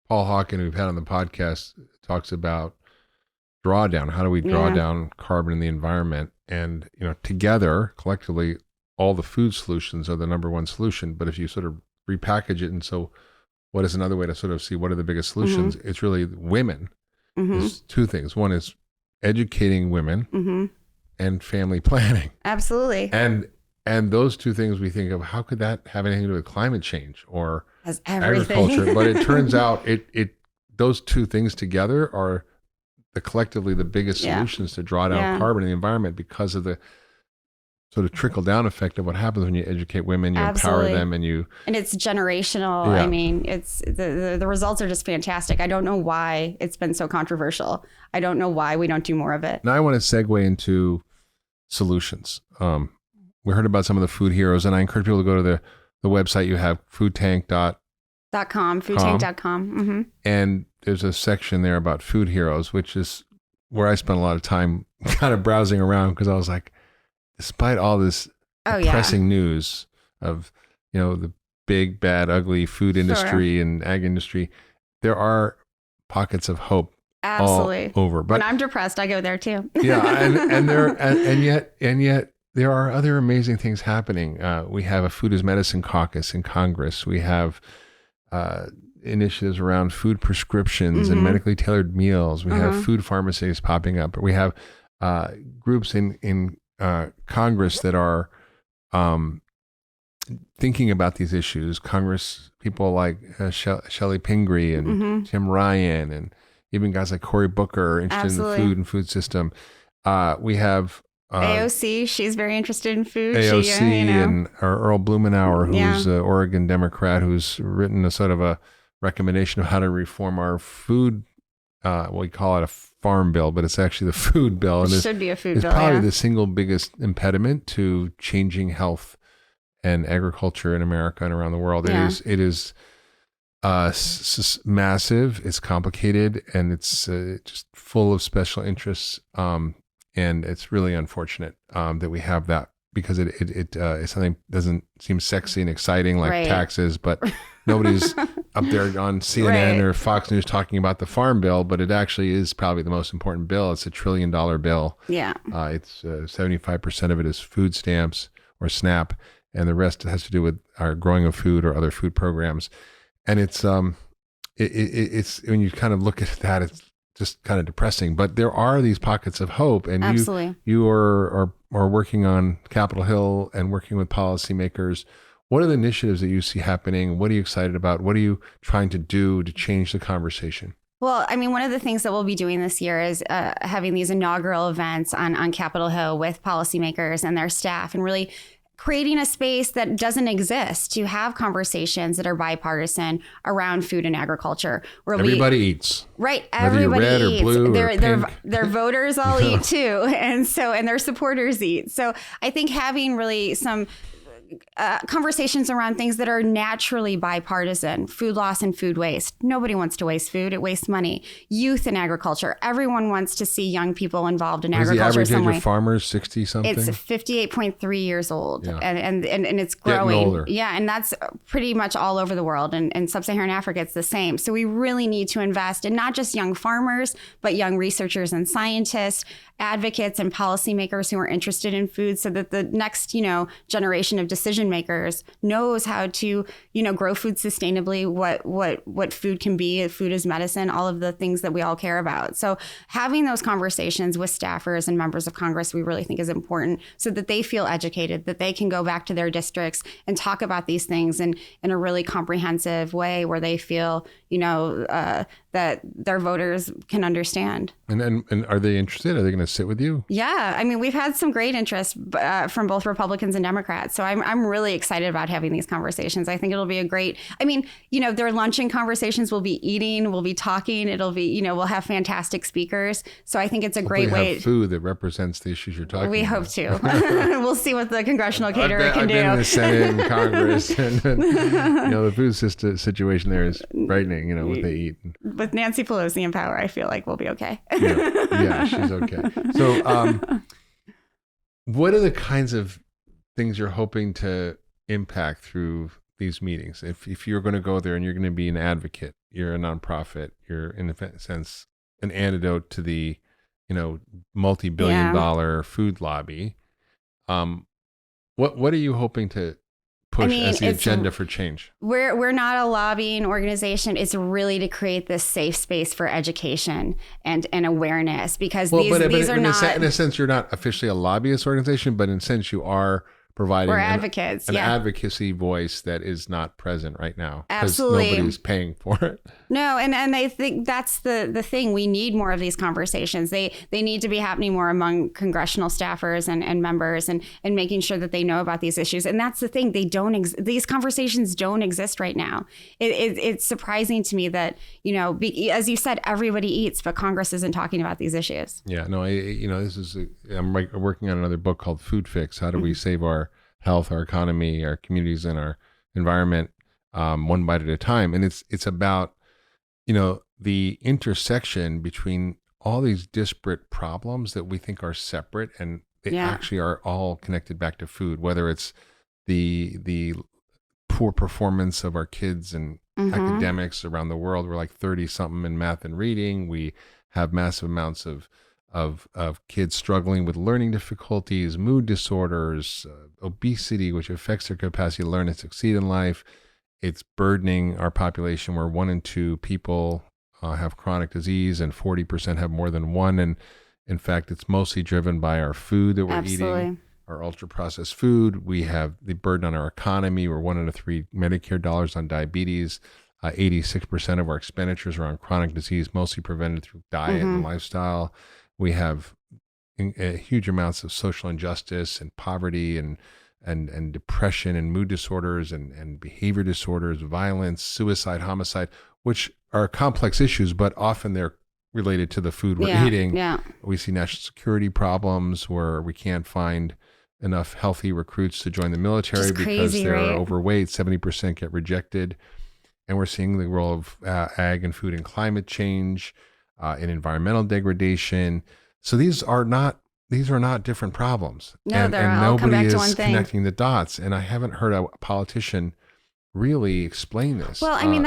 Hawken, who we've had on the podcast, talks about drawdown. How do we draw down carbon in the environment? And, together, collectively, all the food solutions are the number one solution. But if you sort of repackage it, and so what is another way to sort of see what are the biggest solutions? Mm-hmm. It's really women. Mm-hmm. There's two things. One is educating women mm-hmm. and family planning. Absolutely. And those two things we think of, how could that have anything to do with climate change or agriculture? But it turns out those two things together are collectively the biggest solutions to draw down carbon in the environment because of the sort of trickle down effect of what happens when you educate women, you empower them, and it's generational. I mean, it's the results are just fantastic. I don't know why it's been so controversial. I don't know why we don't do more of it. Now I want to segue into solutions. We heard about some of the food heroes, and I encourage people to go to the website you have, foodtank.com. Foodtank.com. Mm-hmm. And there's a section there about food heroes, which is where I spent a lot of time kind of browsing around because I was like, despite all this depressing news of, the big, bad, ugly food industry and ag industry, there are pockets of hope absolutely all over. But when I'm depressed, I go there too. and yet there are other amazing things happening. We have a Food as Medicine caucus in Congress. We have initiatives around food prescriptions mm-hmm. and medically tailored meals. We mm-hmm. have food pharmacies popping up. We have groups in Congress that are thinking about these issues. Congress people like Shelley Pingree and mm-hmm. Tim Ryan, and even guys like Cory Booker are interested absolutely. In the food and food system. We have AOC, she's very interested in food. AOC and Earl Blumenauer, who's an Oregon Democrat, who's written a sort of a recommendation of how to reform our food. We call it a farm bill, but it's actually the food bill. And it should be a food bill. It's probably the single biggest impediment to changing health and agriculture in America and around the world. Yeah. It is massive. It's complicated, and it's just full of special interests. And it's really unfortunate that we have that because it's something that doesn't seem sexy and exciting like taxes, but nobody's up there on CNN or Fox News talking about the farm bill, but it actually is probably the most important bill. It's $1 trillion bill. Yeah. It's 75% of it is food stamps or SNAP, and the rest has to do with our growing of food or other food programs. And it's when you kind of look at that, it's just kind of depressing, but there are these pockets of hope, and absolutely. you are working on Capitol Hill and working with policymakers. What are the initiatives that you see happening? What are you excited about? What are you trying to do to change the conversation? Well, I mean, one of the things that we'll be doing this year is having these inaugural events on Capitol Hill with policymakers and their staff, and really creating a space that doesn't exist to have conversations that are bipartisan around food and agriculture. Where everybody eats. Right. Whether Everybody you're red eats. Or blue or pink. Their voters all eat too. And their supporters eat. So I think having really some conversations around things that are naturally bipartisan, food loss and food waste. Nobody wants to waste food. It wastes money. Youth in agriculture. Everyone wants to see young people involved in agriculture. Is the average age of farmers 60 something? It's 58.3 years old, yeah. and it's growing. Getting older. Yeah, and that's pretty much all over the world. And sub-Saharan Africa, it's the same. So we really need to invest in not just young farmers, but young researchers and scientists, advocates and policymakers who are interested in food, so that the next, generation of decision makers knows how to, grow food sustainably, what food can be, food is medicine, all of the things that we all care about. So having those conversations with staffers and members of Congress, we really think is important, so that they feel educated, that they can go back to their districts and talk about these things in a really comprehensive way where they feel, that their voters can understand. And are they interested? Are they going to sit with you? Yeah. I mean, we've had some great interest from both Republicans and Democrats. So I'm really excited about having these conversations. I think it'll be their luncheon conversations. We'll be eating, we'll be talking. It'll be, we'll have fantastic speakers. So I think it's a great way. Have food that represents the issues you're talking about. We hope to. We'll see what the congressional caterer can do. I've been in the Senate and Congress, and the food situation there is frightening, what they eat. With Nancy Pelosi in power, I feel like we'll be okay. Yeah, she's okay. So what are the kinds of things you're hoping to impact through these meetings? If you're going to go there and you're going to be an advocate, you're a nonprofit, you're in a sense an antidote to the, multi-billion-dollar food lobby. What are you hoping to push as the agenda for change? We're not a lobbying organization. It's really to create this safe space for education and awareness, because these are not. In a sense, you're not officially a lobbyist organization, but in a sense, you are providing advocates, an advocacy voice that is not present right now. Absolutely. Because nobody's paying for it. No, and I think that's the thing. We need more of these conversations. They need to be happening more among congressional staffers and members, and making sure that they know about these issues. And that's the thing. These conversations don't exist right now. It's surprising to me that, as you said, everybody eats, but Congress isn't talking about these issues. Yeah, no, I'm working on another book called Food Fix. How do we save our health, our economy, our communities, and our environment one bite at a time? And it's about, the intersection between all these disparate problems that we think are separate, and they actually are all connected back to food, whether it's the poor performance of our kids and academics around the world. We're like 30 something in math and reading. We have massive amounts of kids struggling with learning difficulties, mood disorders, obesity, which affects their capacity to learn and succeed in life. It's burdening our population, where 1 in 2 people have chronic disease, and 40% have more than one. And in fact, it's mostly driven by our food that we're eating, our ultra-processed food. We have the burden on our economy. We're 1 out of 3 Medicare dollars on diabetes. 86% of our expenditures are on chronic disease, mostly prevented through diet and lifestyle. We have huge amounts of social injustice and poverty and depression and mood disorders and behavior disorders, violence, suicide, homicide, which are complex issues, but often they're related to the food we're eating. Yeah. We see national security problems where we can't find enough healthy recruits to join the military because they're overweight. 70% get rejected. And we're seeing the role of ag and food and climate change, in environmental degradation. So these are not different problems. No, and all come back nobody to one is thing. connecting the dots. And I haven't heard a politician really explain this. Well, I mean,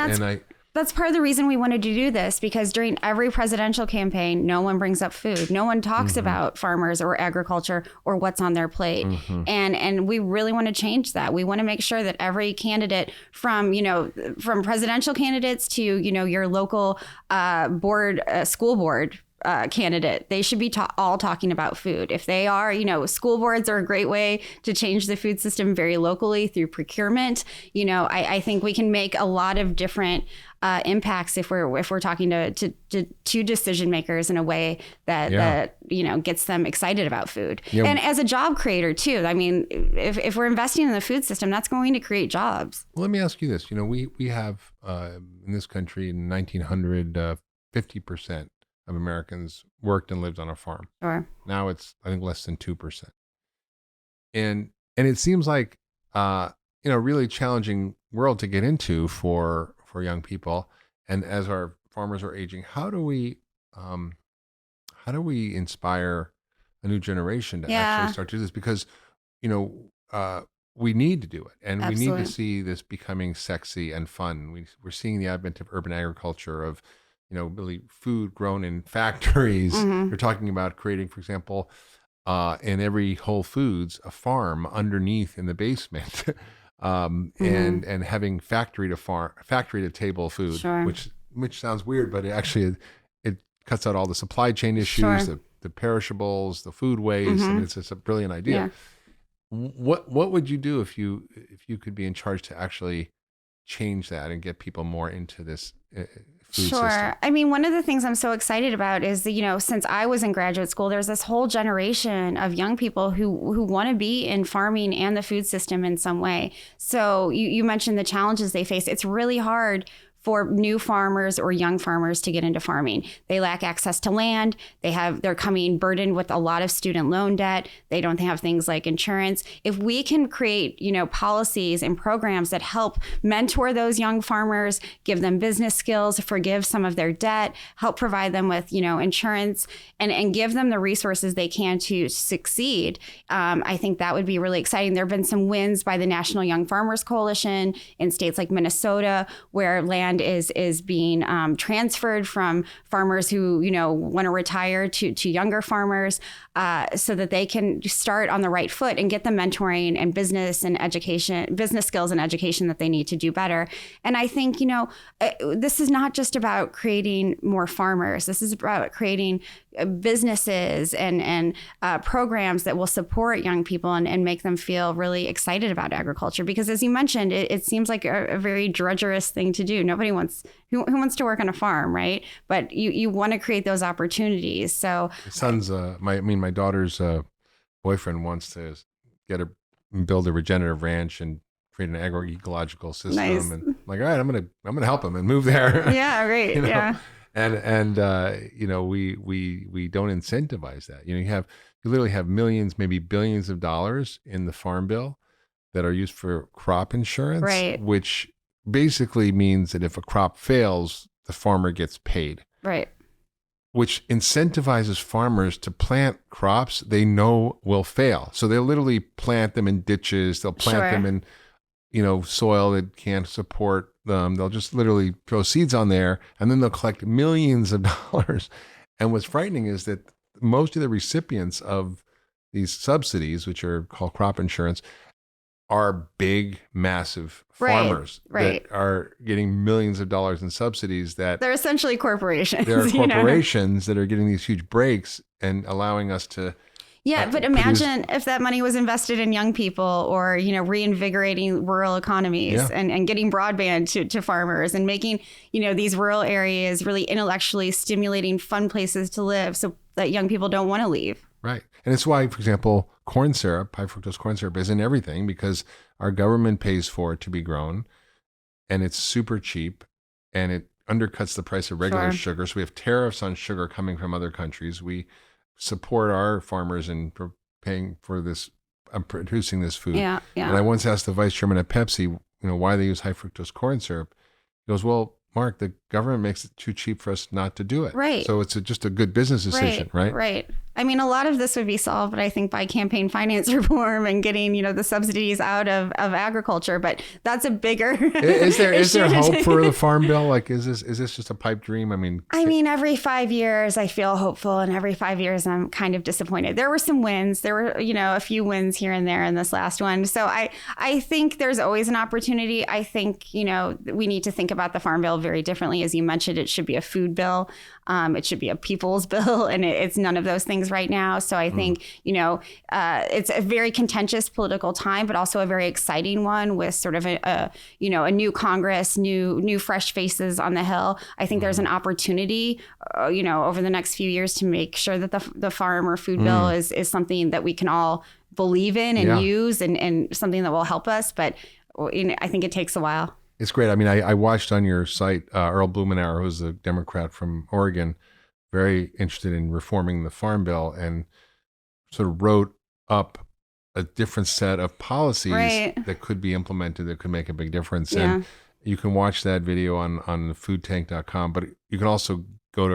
that's part of the reason we wanted to do this, because during every presidential campaign, no one brings up food. No one talks about farmers or agriculture or what's on their plate. And we really want to change that. We want to make sure that every candidate, from presidential candidates to, your local school board candidate. They should be all talking about food. If they are, school boards are a great way to change the food system very locally through procurement. I think we can make a lot of different impacts if we're talking to decision makers in a way that gets them excited about food. Yeah. And as a job creator too. I mean, if we're investing in the food system, that's going to create jobs. Well, let me ask you this. We have in this country in 1900 50% of Americans worked and lived on a farm. Sure. Now it's, I think, less than 2%. And it seems like really challenging world to get into for young people. And as our farmers are aging, how do we inspire a new generation to actually start to do this? Because we need to do it, and Absolutely. We need to see this becoming sexy and fun. We're seeing the advent of urban agriculture, of really food grown in factories. Mm-hmm. You're talking about creating, for example, in every Whole Foods, a farm underneath in the basement, and having factory to table food, sure. which sounds weird, but it cuts out all the supply chain issues, sure. the perishables, the food waste. I mean, it's a brilliant idea. Yeah. What would you do if you could be in charge to actually change that and get people more into this food Sure. system? I mean, one of the things I'm so excited about is that, since I was in graduate school, there's this whole generation of young people who want to be in farming and the food system in some way. So you mentioned the challenges they face. It's really hard for new farmers or young farmers to get into farming. They lack access to land. They're coming burdened with a lot of student loan debt. They don't have things like insurance. If we can create, policies and programs that help mentor those young farmers, give them business skills, forgive some of their debt, help provide them with, insurance, and give them the resources they can to succeed, I think that would be really exciting. There have been some wins by the National Young Farmers Coalition in states like Minnesota, where land is being transferred from farmers who want to retire to younger farmers, so that they can start on the right foot and get the mentoring and business skills and education that they need to do better. And I think this is not just about creating more farmers. This is about creating businesses and programs that will support young people and make them feel really excited about agriculture. Because as you mentioned, it seems like a very drudgerous thing to do. Nobody wants who wants to work on a farm, right? But you want to create those opportunities. So my son's my daughter's boyfriend wants to build a regenerative ranch and create an agroecological system. Nice. And I'm like, all right, I'm gonna help him and move there. Yeah, great. Yeah. And we don't incentivize that. You literally have millions, maybe billions of dollars in the farm bill that are used for crop insurance, right, which basically means that if a crop fails, the farmer gets paid. Right. Which incentivizes farmers to plant crops they know will fail. So they'll literally plant them in ditches. They'll plant them in, soil that can't support them. They'll just literally throw seeds on there, and then they'll collect millions of dollars. And what's frightening is that most of the recipients of these subsidies, which are called crop insurance, are big, massive farmers that are getting millions of dollars in subsidies. That they're essentially corporations. They're corporations that are getting these huge breaks and allowing us to. Yeah, but imagine if that money was invested in young people, or reinvigorating rural economies, and getting broadband to farmers, and making these rural areas really intellectually stimulating, fun places to live, so that young people don't want to leave. Right. And it's why, for example, corn syrup, high fructose corn syrup, is in everything, because our government pays for it to be grown, and it's super cheap, and it undercuts the price of regular sugar. So we have tariffs on sugar coming from other countries. We support our farmers in paying for this, producing this food. Yeah. And I once asked the vice chairman at Pepsi, why they use high fructose corn syrup. He goes, well, Mark, the government makes it too cheap for us not to do it. Right. So it's just a good business decision, right? Right. I mean, a lot of this would be solved, but I think by campaign finance reform and getting, the subsidies out of agriculture. But that's a bigger. Is there hope for the farm bill? Like, is this just a pipe dream? I mean, every 5 years I feel hopeful, and every 5 years I'm kind of disappointed. There were some wins. There were, a few wins here and there in this last one. So I think there's always an opportunity. I think, we need to think about the farm bill very differently Unfortunately, as you mentioned, it should be a food bill. It should be a people's bill, and it's none of those things right now. So I think, it's a very contentious political time, but also a very exciting one with sort of a new Congress, new fresh faces on the Hill. I think there's an opportunity, over the next few years to make sure that the farm or food bill is something that we can all believe in and use and something that will help us. But I think it takes a while. It's great. I mean, I watched on your site, Earl Blumenauer, who's a Democrat from Oregon, very interested in reforming the farm bill, and sort of wrote up a different set of policies that could be implemented that could make a big difference. Yeah. And you can watch that video on foodtank.com, but you can also go to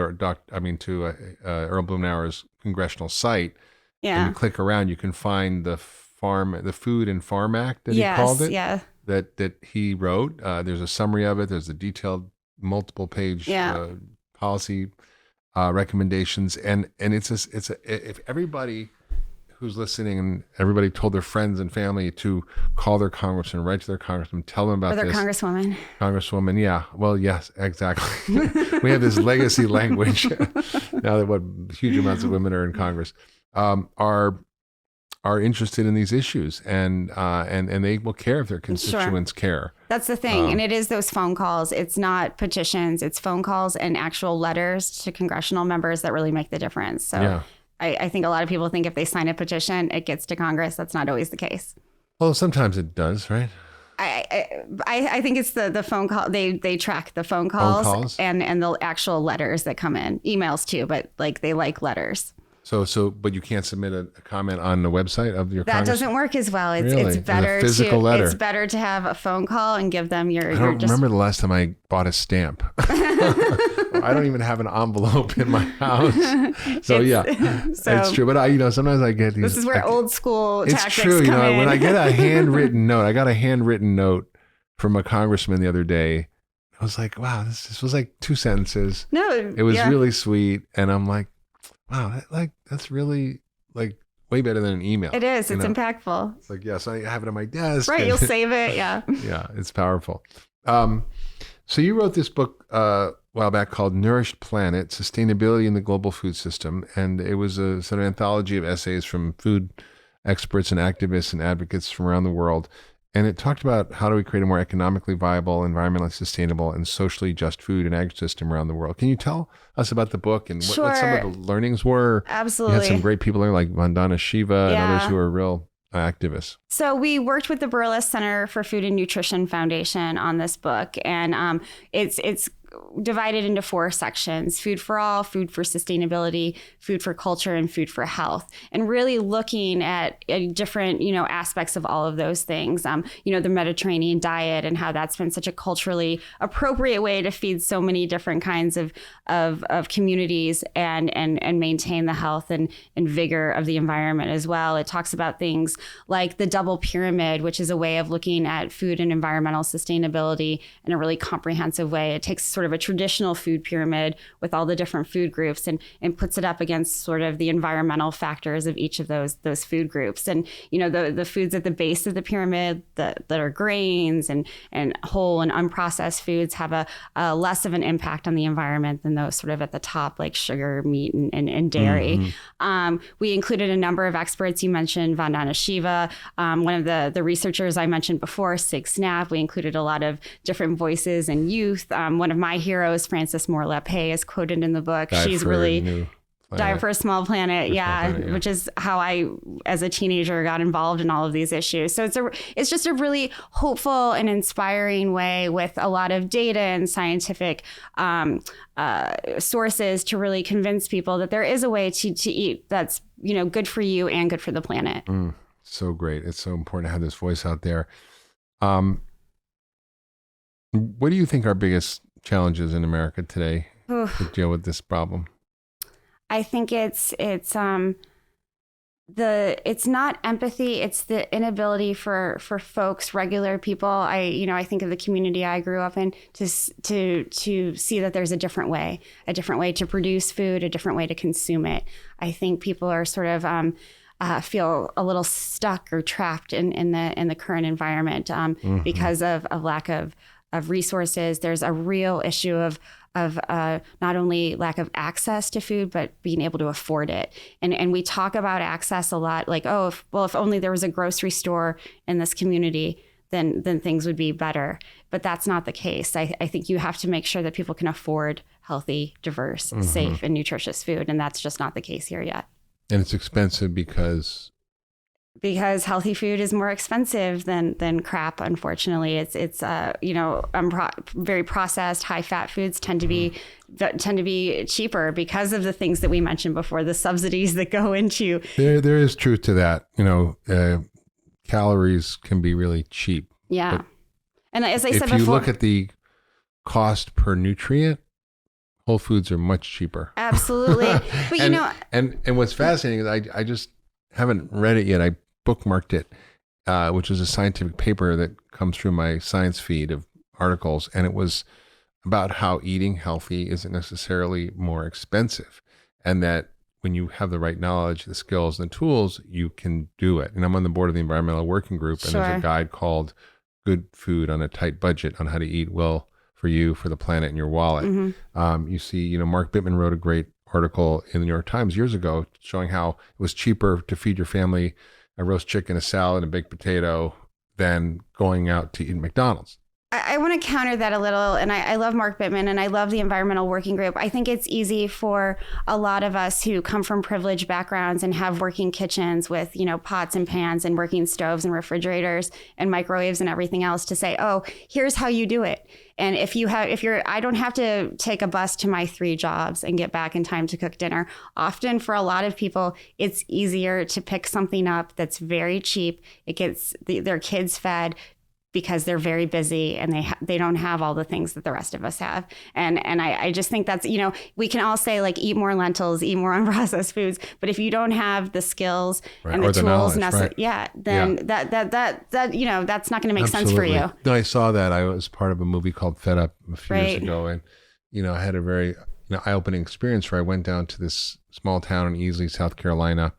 Earl Blumenauer's congressional site. Yeah. And you click around, you can find the Food and Farm Act that he called it. Yeah. That he wrote. There's a summary of it. There's a detailed multiple page policy recommendations. And if everybody who's listening and everybody told their friends and family to call their congressman, write to their congressman, tell them about this. Or their congresswoman. Congresswoman, yeah. Well, yes, exactly. We have this legacy language now that huge amounts of women are in Congress, are interested in these issues, and they will care if their constituents care. That's the thing. And it is those phone calls. It's not petitions. It's phone calls and actual letters to congressional members that really make the difference. So I think a lot of people think if they sign a petition, it gets to Congress. That's not always the case. Well, sometimes it does, right? I think it's the phone call. They track the phone calls, and the actual letters that come in, emails too, but they like letters. But you can't submit a comment on the website of your Congress? That doesn't work as well. It's better physical letter. It's better to have a phone call and give them your. I don't remember the last time I bought a stamp. I don't even have an envelope in my house. So it's true. But sometimes I get these. This is where old school tactics come in. It's true. When I get a handwritten note, I got a handwritten note from a congressman the other day. I was like, wow, this was like 2 sentences. No, it was really sweet, and I'm like, wow, that's really way better than an email. It is. It's impactful. It's like, yes, I have it on my desk. Right. You'll save it. Yeah. Yeah. It's powerful. So you wrote this book a while back called Nourished Planet, Sustainability in the Global Food System. And it was a sort of anthology of essays from food experts and activists and advocates from around the world. And it talked about how do we create a more economically viable, environmentally sustainable, and socially just food and ag system around the world. Can you tell us about the book and what some of the learnings were? Absolutely. You had some great people there like Vandana Shiva and others who are real activists. So we worked with the Burles Center for Food and Nutrition Foundation on this book, and it's divided into 4 sections: food for all, food for sustainability, food for culture, and food for health, and really looking at different aspects of all of those things. The Mediterranean diet and how that's been such a culturally appropriate way to feed so many different kinds of communities and maintain the health and vigor of the environment as well. It talks about things like the double pyramid, which is a way of looking at food and environmental sustainability in a really comprehensive way. It takes sort of a traditional food pyramid with all the different food groups and puts it up against sort of the environmental factors of each of those food groups. And the foods at the base of the pyramid that are grains and whole and unprocessed foods have a less of an impact on the environment than those sort of at the top, like sugar, meat, and dairy. Mm-hmm. We included a number of experts. You mentioned Vandana Shiva, one of the researchers I mentioned before, Sig Snap. We included a lot of different voices and youth. One of my heroes, Frances Moore Lapé, is quoted in the book. She's really Dive for a Small Planet, which is how I, as a teenager, got involved in all of these issues. So it's just a really hopeful and inspiring way with a lot of data and scientific sources to really convince people that there is a way to eat that's good for you and good for the planet. So great! It's so important to have this voice out there. What do you think our biggest challenges in America today to deal with this problem? I think it's not empathy. It's the inability for folks, regular people. I think of the community I grew up in to see that there's a different way to produce food, a different way to consume it. I think people are sort of feel a little stuck or trapped in the current environment because of a lack of of resources. There's a real issue of not only lack of access to food, but being able to afford it. And we talk about access a lot, like, if only there was a grocery store in this community, then things would be better. But that's not the case. I think you have to make sure that people can afford healthy, diverse, safe, and nutritious food. And that's just not the case here yet. And it's expensive because healthy food is more expensive than crap. Unfortunately, it's very processed, high fat foods tend to be cheaper because of the things that we mentioned before, the subsidies that go into. There is truth to that. Calories can be really cheap. Yeah, and as I said before, if you look at the cost per nutrient, whole foods are much cheaper. Absolutely, but and what's fascinating is I just haven't read it yet. I bookmarked it, which is a scientific paper that comes through my science feed of articles. And it was about how eating healthy isn't necessarily more expensive. And that when you have the right knowledge, the skills, and the tools, you can do it. And I'm on the board of the Environmental Working Group, and there's a guide called Good Food on a Tight Budget on how to eat well for you, for the planet, and your wallet. You see, Mark Bittman wrote a great article in the New York Times years ago showing how it was cheaper to feed your family a roast chicken, a salad, a baked potato than going out to eat at McDonald's. I want to counter that a little. And I love Mark Bittman and I love the Environmental Working Group. I think it's easy for a lot of us who come from privileged backgrounds and have working kitchens with, pots and pans and working stoves and refrigerators and microwaves and everything else to say, here's how you do it. And I don't have to take a bus to my 3 jobs and get back in time to cook dinner. Often for a lot of people, it's easier to pick something up that's very cheap. It gets their kids fed, because they're very busy and they don't have all the things that the rest of us have. And I just think that's, we can all say like, eat more lentils, eat more unprocessed foods. But if you don't have the skills and the tools necessary, then that's not going to make sense for you. No, I saw that. I was part of a movie called Fed Up a few years ago. And, I had a very eye-opening experience where I went down to this small town in Easley, South Carolina.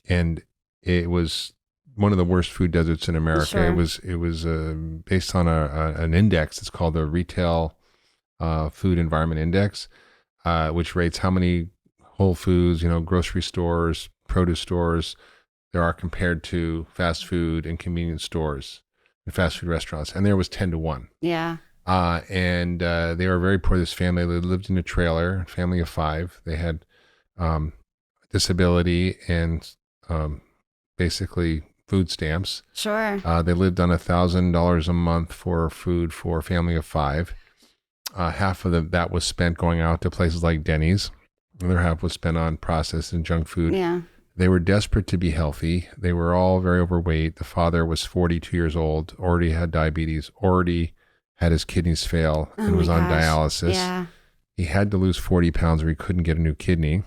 And it was one of the worst food deserts in America. Sure. It was based on an index. It's called the Retail Food Environment Index, which rates how many whole foods, grocery stores, produce stores there are compared to fast food and convenience stores and fast food restaurants. And there was 10-1. Yeah. And they were very poor. This family, they lived in a trailer, family of 5. They had disability and basically food stamps. Sure. They lived on $1,000 a month for food for a family of 5. Half of that was spent going out to places like Denny's. The other half was spent on processed and junk food. Yeah. They were desperate to be healthy. They were all very overweight. The father was 42 years old, already had diabetes, already had his kidneys fail, and was on dialysis. Yeah. He had to lose 40 pounds or he couldn't get a new kidney.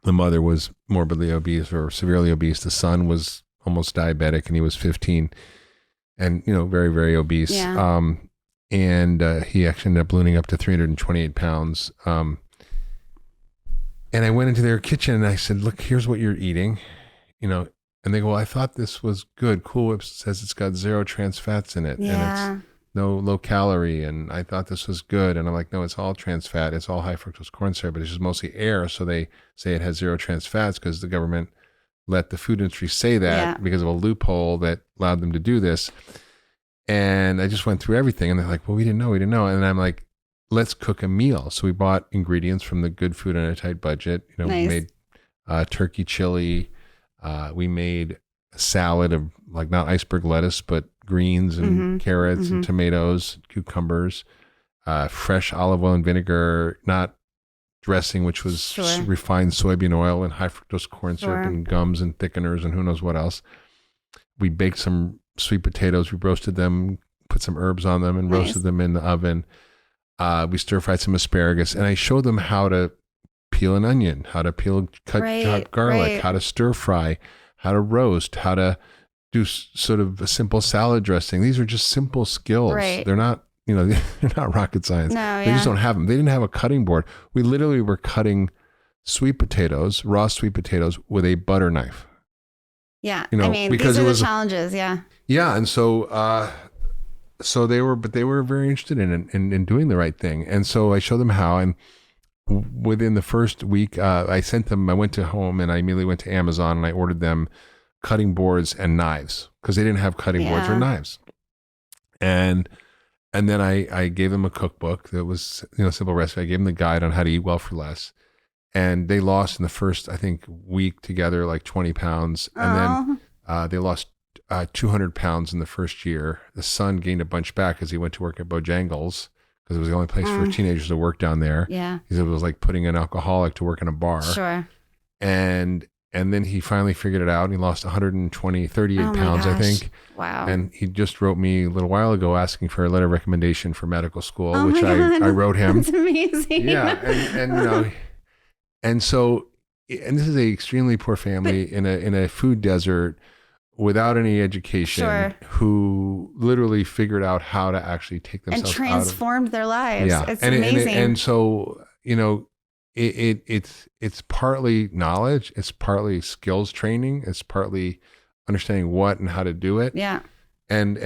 The mother was morbidly obese or severely obese. The son was almost diabetic, and he was 15 and, very, very obese. Yeah. And he actually ended up ballooning up to 328 pounds. And I went into their kitchen and I said, look, here's what you're eating, and they go, well, I thought this was good. Cool Whip says it's got 0 trans fats in it. Yeah. And it's no low calorie. And I thought this was good. And I'm like, no, it's all trans fat. It's all high fructose corn syrup, but it's just mostly air. So they say it has 0 trans fats because the government let the food industry say that because of a loophole that allowed them to do this. And I just went through everything, and they're like, well, we didn't know. And I'm like, let's cook a meal. So we bought ingredients from the Good Food on a Tight Budget. Nice. We made turkey chili. We made a salad of not iceberg lettuce, but greens and carrots and tomatoes, cucumbers, fresh olive oil and vinegar, not dressing, which was refined soybean oil and high fructose corn syrup and gums and thickeners and who knows what else. We baked some sweet potatoes. We roasted them, put some herbs on them, and roasted them in the oven. We stir fried some asparagus, and I showed them how to peel an onion, how to chop garlic, how to stir fry, how to roast, how to do sort of a simple salad dressing. These are just simple skills. Right. They're not, they're not rocket science. No, they just don't have them. They didn't have a cutting board. We literally were cutting sweet potatoes, raw sweet potatoes, with a butter knife. Yeah. Because these are the challenges. Yeah. Yeah. And so so they were very interested in doing the right thing. And so I showed them how, and within the first week, I went to home and I immediately went to Amazon and I ordered them cutting boards and knives because they didn't have cutting boards or knives. And then I gave them a cookbook that was, simple recipe. I gave them the guide on how to eat well for less. And they lost in the first, I think, week together, like 20 pounds. And then they lost 200 pounds in the first year. The son gained a bunch back because he went to work at Bojangles because it was the only place for teenagers to work down there. Yeah. He said it was like putting an alcoholic to work in a bar. Sure. And then he finally figured it out and he lost 38 pounds, I think. Wow. And he just wrote me a little while ago asking for a letter of recommendation for medical school, which I wrote him. That's amazing. Yeah. And so this is a extremely poor family in a food desert without any education, who literally figured out how to actually take themselves and transformed their lives. Yeah. It's amazing. And so, it's partly knowledge, it's partly skills training, it's partly understanding what and how to do it. Yeah. And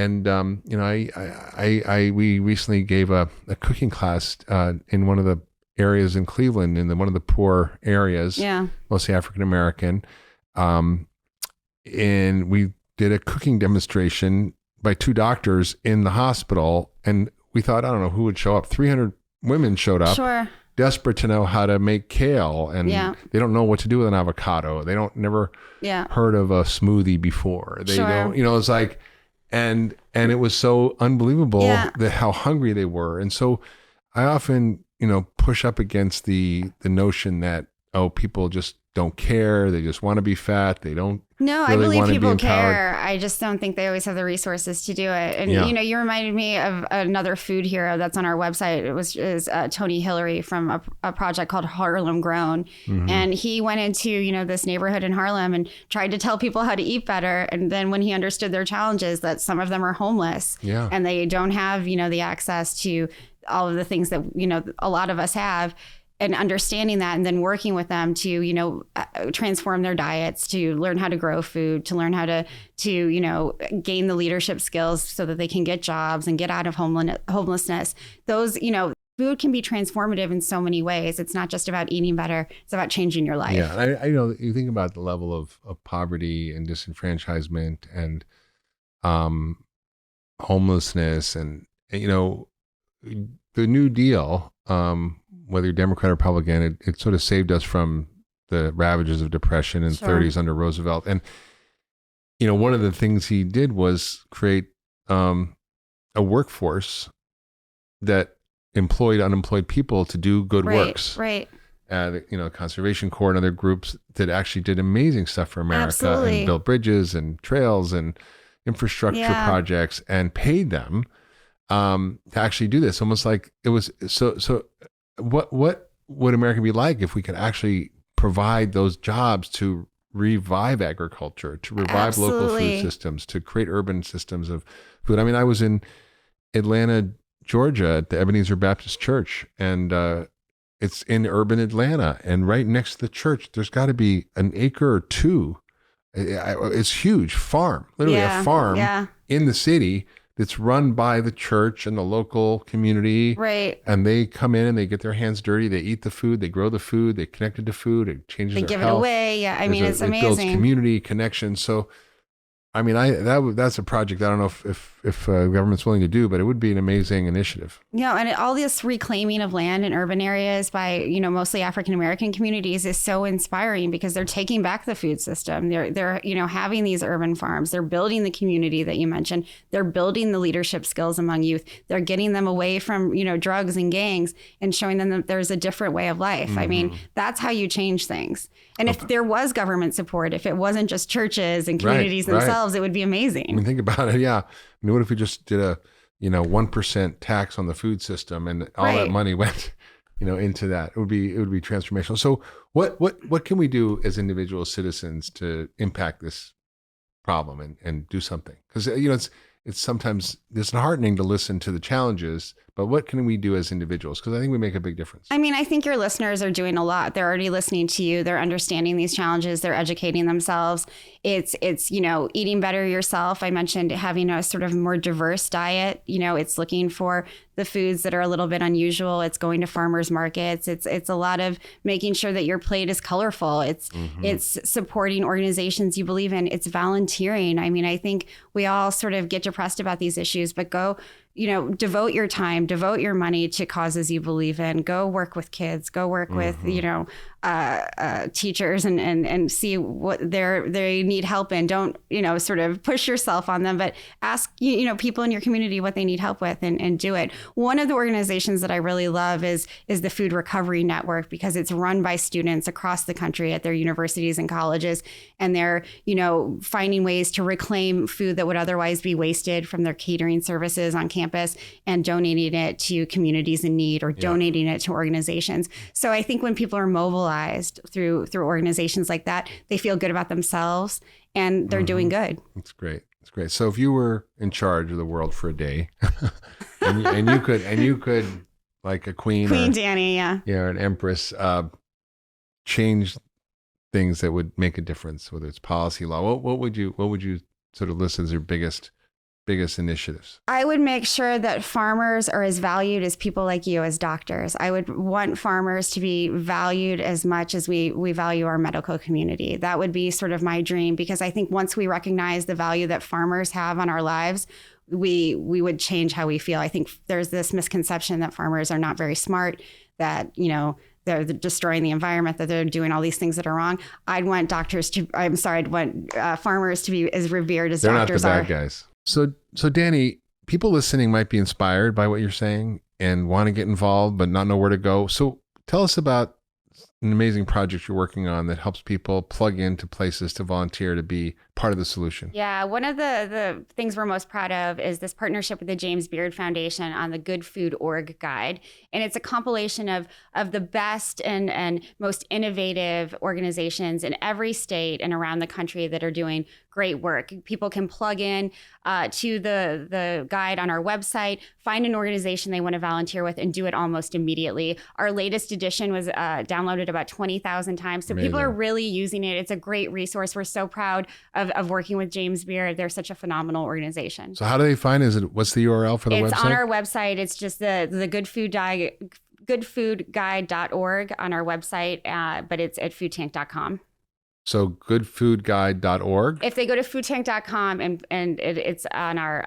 we recently gave a cooking class in one of the areas in Cleveland, in one of the poor areas, mostly African American. And we did a cooking demonstration by 2 doctors in the hospital. And we thought, I don't know who would show up. 300 women showed up, desperate to know how to make kale. And they don't know what to do with an avocado. They never heard of a smoothie before. They don't, it's like, and it was so unbelievable that how hungry they were. And so I often, push up against the notion that, people just don't care. They just want to be fat. They don't. No, really I believe people care. I just don't think they always have the resources to do it. And you reminded me of another food hero that's on our website. It is Tony Hillary from a project called Harlem Grown, and he went into this neighborhood in Harlem and tried to tell people how to eat better. And then when he understood their challenges, that some of them are homeless, and they don't have the access to all of the things that a lot of us have. And understanding that, and then working with them to, transform their diets, to learn how to grow food, to learn how to gain the leadership skills so that they can get jobs and get out of homelessness. Those, food can be transformative in so many ways. It's not just about eating better. It's about changing your life. Yeah. I you think about the level of poverty and disenfranchisement and homelessness and, the New Deal, whether you're Democrat or Republican, it sort of saved us from the ravages of depression in the 30s under Roosevelt. And, one of the things he did was create a workforce that employed unemployed people to do good works. Right. Conservation Corps and other groups that actually did amazing stuff for America. Absolutely. And built bridges and trails and infrastructure projects and paid them to actually do this. Almost like it was so what would America be like if we could actually provide those jobs to revive agriculture, to revive local food systems, to create urban systems of food? I mean, I was in Atlanta, Georgia at the Ebenezer Baptist Church, and it's in urban Atlanta, and right next to the church, there's got to be an acre or 2. It's huge farm, literally a farm in the city that's run by the church and the local community. Right. And they come in and they get their hands dirty. They eat the food. They grow the food. They connect it to food. It changes their health. They give it away. Yeah. I mean, it's amazing. It builds community connection. So, I mean, that's a project I don't know if government's willing to do, but it would be an amazing initiative. And all this reclaiming of land in urban areas by, mostly African-American communities is so inspiring because they're taking back the food system. They're having these urban farms. They're building the community that you mentioned. They're building the leadership skills among youth. They're getting them away from, drugs and gangs and showing them that there's a different way of life. Mm-hmm. I mean, that's how you change things. And if there was government support, if it wasn't just churches and communities themselves, it would be amazing. I mean, think about it. Yeah. I mean, what if we just did a, 1% tax on the food system and all that money went, into that? It would be transformational. So what can we do as individual citizens to impact this problem and do something? Because, it's sometimes disheartening to listen to the challenges, but what can we do as individuals? Because I think we make a big difference. I mean, I think your listeners are doing a lot. They're already listening to you. They're understanding these challenges. They're educating themselves. It's eating better yourself. I mentioned having a sort of more diverse diet. It's looking for the foods that are a little bit unusual. It's going to farmers markets. It's a lot of making sure that your plate is colorful. It's supporting organizations you believe in. It's volunteering. I mean, I think we all sort of get depressed about these issues, but go, devote your time, devote your money to causes you believe in. Go work with kids. Go work with, teachers and see what they need help in. Don't, sort of push yourself on them, but ask, people in your community what they need help with and do it. One of the organizations that I really love is the Food Recovery Network, because it's run by students across the country at their universities and colleges. And they're, finding ways to reclaim food that would otherwise be wasted from their catering services on campus and donating it to communities in need or donating it to organizations. So I think when people are mobilized through organizations like that, they feel good about themselves and they're doing good. That's great. That's great. So if you were in charge of the world for a day and you could like a queen Danny, an empress, change things that would make a difference, whether it's policy, law, what would you sort of list as your biggest initiatives? I would make sure that farmers are as valued as people like you as doctors. I would want farmers to be valued as much as we value our medical community. That would be sort of my dream, because I think once we recognize the value that farmers have on our lives, we would change how we feel. I think there's this misconception that farmers are not very smart, that, they're destroying the environment, that they're doing all these things that are wrong. I'd want farmers to be as revered as doctors are. They're not the bad guys. So Danny, people listening might be inspired by what you're saying and want to get involved, but not know where to go. So tell us about an amazing project you're working on that helps people plug into places to volunteer to be part of the solution. Yeah, one of the things we're most proud of is this partnership with the James Beard Foundation on the Good Food Org Guide. And it's a compilation of the best and most innovative organizations in every state and around the country that are doing great work. People can plug in to the guide on our website, find an organization they want to volunteer with, and do it almost immediately. Our latest edition was downloaded about 20,000 times. So people are really using it. It's a great resource. We're so proud of working with James Beard. They're such a phenomenal organization. So how do they find it? What's the URL for the website? It's on our website. It's just the goodfoodguide.org on our website, but it's at foodtank.com. So goodfoodguide.org. If they go to foodtank.com and it's on our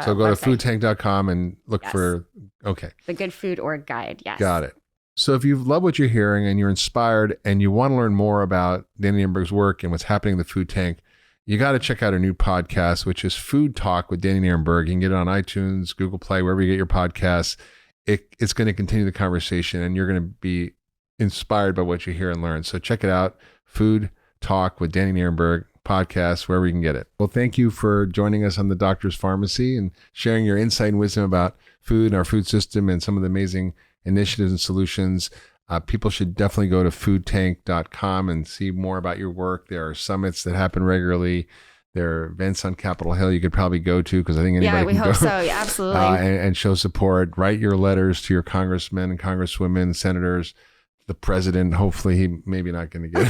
so go website. To foodtank.com and look for the Good Food Org Guide. Yes. Got it. So if you love what you're hearing and you're inspired and you want to learn more about Danielle Nierenberg's work and what's happening in the food tank, you got to check out her new podcast, which is Food Talk with Danielle Nierenberg. You can get it on iTunes, Google Play, wherever you get your podcasts. It's going to continue the conversation and you're going to be inspired by what you hear and learn. So check it out. Food Talk with Danielle Nierenberg podcast, wherever you can get it. Well, thank you for joining us on the Doctor's Pharmacy and sharing your insight and wisdom about food and our food system and some of the amazing initiatives and solutions. People should definitely go to foodtank.com and see more about your work. There are summits that happen regularly. There are events on Capitol Hill you could probably go to, because I think anybody can go. So. Yeah, absolutely. And show support. Write your letters to your congressmen and congresswomen, senators, the president. Hopefully he maybe not going to get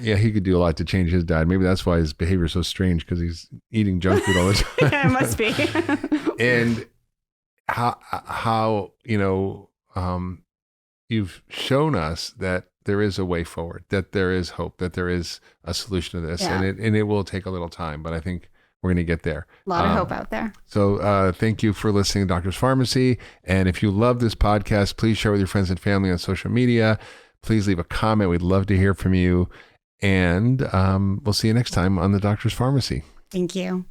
it. He could do a lot to change his diet. Maybe that's why his behavior is so strange, because he's eating junk food all the time. Yeah, it must be. And how you've shown us that there is a way forward, that there is hope, that there is a solution to this, and it will take a little time, but I think we're going to get there. A lot of hope out there. So thank you for listening to Doctor's Pharmacy. And if you love this podcast, please share with your friends and family on social media. Please leave a comment. We'd love to hear from you. And we'll see you next time on the Doctor's Pharmacy. Thank you.